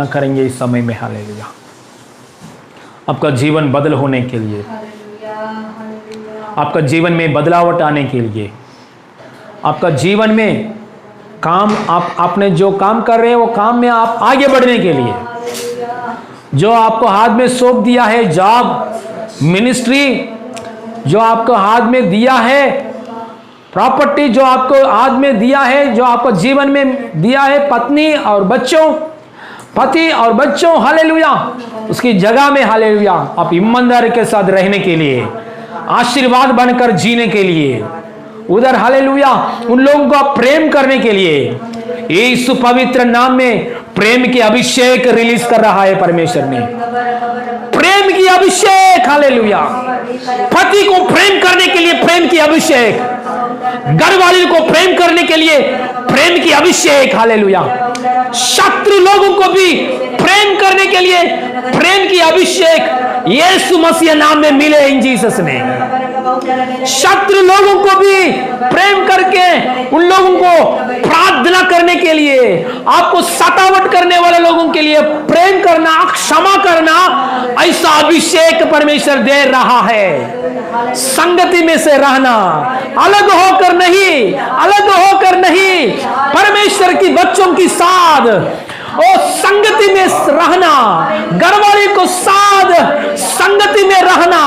करेंगे इस समय में। हालेलुया। आपका जीवन बदल होने के लिए, आपका जीवन में बदलावट आने के लिए, आपका जीवन में काम, आपने जो काम कर रहे हैं वो काम में आप आगे बढ़ने के लिए, जो आपको हाथ में सौंप दिया है, जॉब, मिनिस्ट्री जो आपको हाथ में दिया है, प्रॉपर्टी जो आपको हाथ में दिया है, जो आपको जीवन में दिया है, पत्नी और बच्चों, पति और बच्चों, हालेलुया, उसकी जगह में हालेलुया आप ईमानदारी के साथ रहने के लिए, आशीर्वाद बनकर जीने के लिए, उधर हालेलुया उन लोगों को आप प्रेम करने के लिए, यीशु पवित्र नाम में प्रेम की अभिषेक रिलीज कर रहा है परमेश्वर ने। प्रेम की अभिषेक, हालेलुया। पति को प्रेम करने के लिए प्रेम की अभिषेक, घरवाली को प्रेम करने के लिए प्रेम की अभिषेक, हालेलुया। शत्रु लोगों को भी प्रेम करने के लिए प्रेम की अभिषेक यीशु मसीह नाम में मिले, इन जीसस ने। शत्रु लोगों को भी प्रेम करके उन लोगों को प्रार्थना करने के लिए, आपको सतावट करने वाले लोगों के लिए प्रेम करना, क्षमा करना, ऐसा अभिषेक परमेश्वर दे रहा है। संगति में से रहना, अलग होकर नहीं, अलग होकर नहीं, परमेश्वर की बच्चों की साथ और संगति में रहना, घरवाली को साथ संगति में रहना,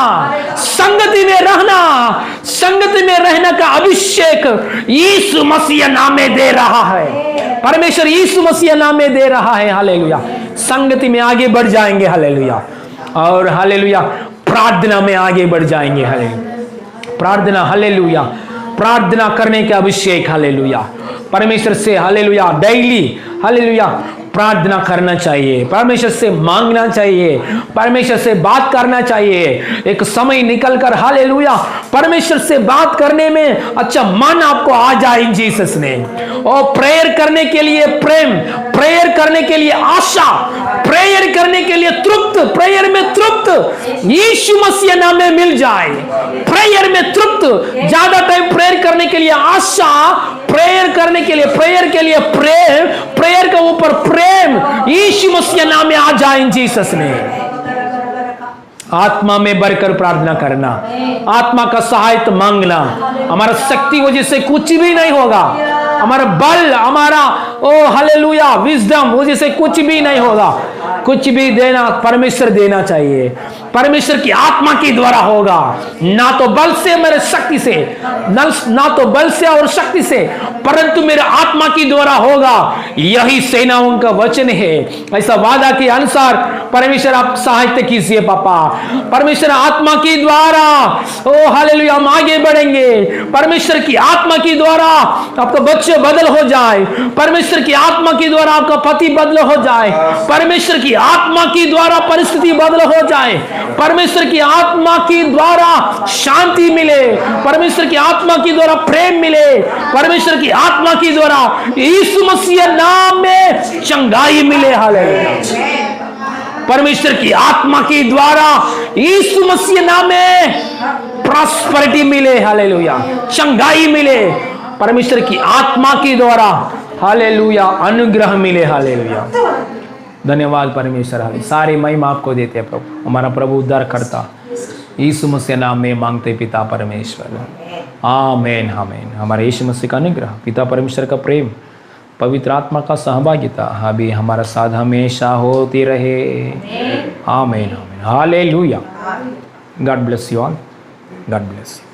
संगति में रहना, संगति में रहने का अभिषेक यीशु मसीह नाम में दे रहा है। परमेश्वर यीशु मसीह नाम में दे रहा है, हालेलुया। संगति में आगे बढ़ जाएंगे, हालेलुया, और हालेलुया प्रार्थना में आगे बढ़ जाएंगे, हालेलुया। प्रार्थना, हालेलुया, प्रार्थना करने का अभिषेक, हालेलुया। परमेश्वर से हालेलुया डेली, हालेलुया प्रार्थना करना चाहिए, परमेश्वर से मांगना चाहिए, परमेश्वर से बात करना चाहिए। एक समय निकलकर हालेलुया परमेश्वर से बात करने में अच्छा मन आपको आ जाए इन जीसस ने। और प्रेयर करने के लिए प्रेम, प्रेयर करने के लिए आशा, प्रेयर करने के लिए तृप्त, प्रेयर में तृप्त यीशु मसीह नाम में मिल जाए। प्रेयर में तृप्त, ज्यादा टाइम प्रेयर करने के लिए आशा, प्रेयर करने के लिए प्रेम, प्रेयर के ऊपर प्रेम यीशु मसीह नाम में आ जाए इन जीसस ने। आत्मा में बढ़कर प्रार्थना करना, आत्मा का सहायता मांगना। हमारा शक्ति वजह से कुछ भी नहीं होगा, हमारा बल, हमारा ओ हालेलुया विजडम वजह से कुछ भी नहीं होगा। कुछ भी देना परमेश्वर देना चाहिए, परमेश्वर की आत्मा के द्वारा होगा, ना तो बल से मेरे शक्ति से, ना तो बल से और शक्ति से, परंतु मेरे आत्मा की द्वारा होगा। यही सेनाओं का वचन है। ऐसा वादा के अनुसार परमेश्वर आप सहायता कीजिए पापा। परमेश्वर आत्मा की द्वारा ओ हालेलुया हम आगे बढ़ेंगे। परमेश्वर की आत्मा की द्वारा आपका बच्चे बदल हो जाए, परमेश्वर की आत्मा की द्वारा आपका पति बदल हो जाए, परमेश्वर की आत्मा की द्वारा परिस्थिति बदल हो जाए, परमेश्वर की आत्मा की द्वारा शांति मिले, परमेश्वर की आत्मा की द्वारा प्रेम मिले, परमेश्वर की आत्मा की द्वारा यीशु मसीह नाम में चंगाई मिले। हालेलुया परमेश्वर की आत्मा की द्वारा यीशु मसीह नाम में प्रॉस्पेरिटी मिले। हालेलुया चंगाई मिले, परमेश्वर की आत्मा की द्वारा हालेलुया अनुग्रह मिले। हालेलुया धन्यवाद परमेश्वर। हाले सारी महिमा आपको देते हैं प्रभु। हमारा प्रभु उद्धार करता यीशु मसीह नाम में मांगते पिता परमेश्वर, आमीन आमीन। हमारे यीशु मसीह का अनुग्रह, पिता परमेश्वर का प्रेम, पवित्र आत्मा का सहभागिता अभी हमारा साथ हमेशा होती रहे। आमीन आमीन hallelujah. God bless you all, God bless you.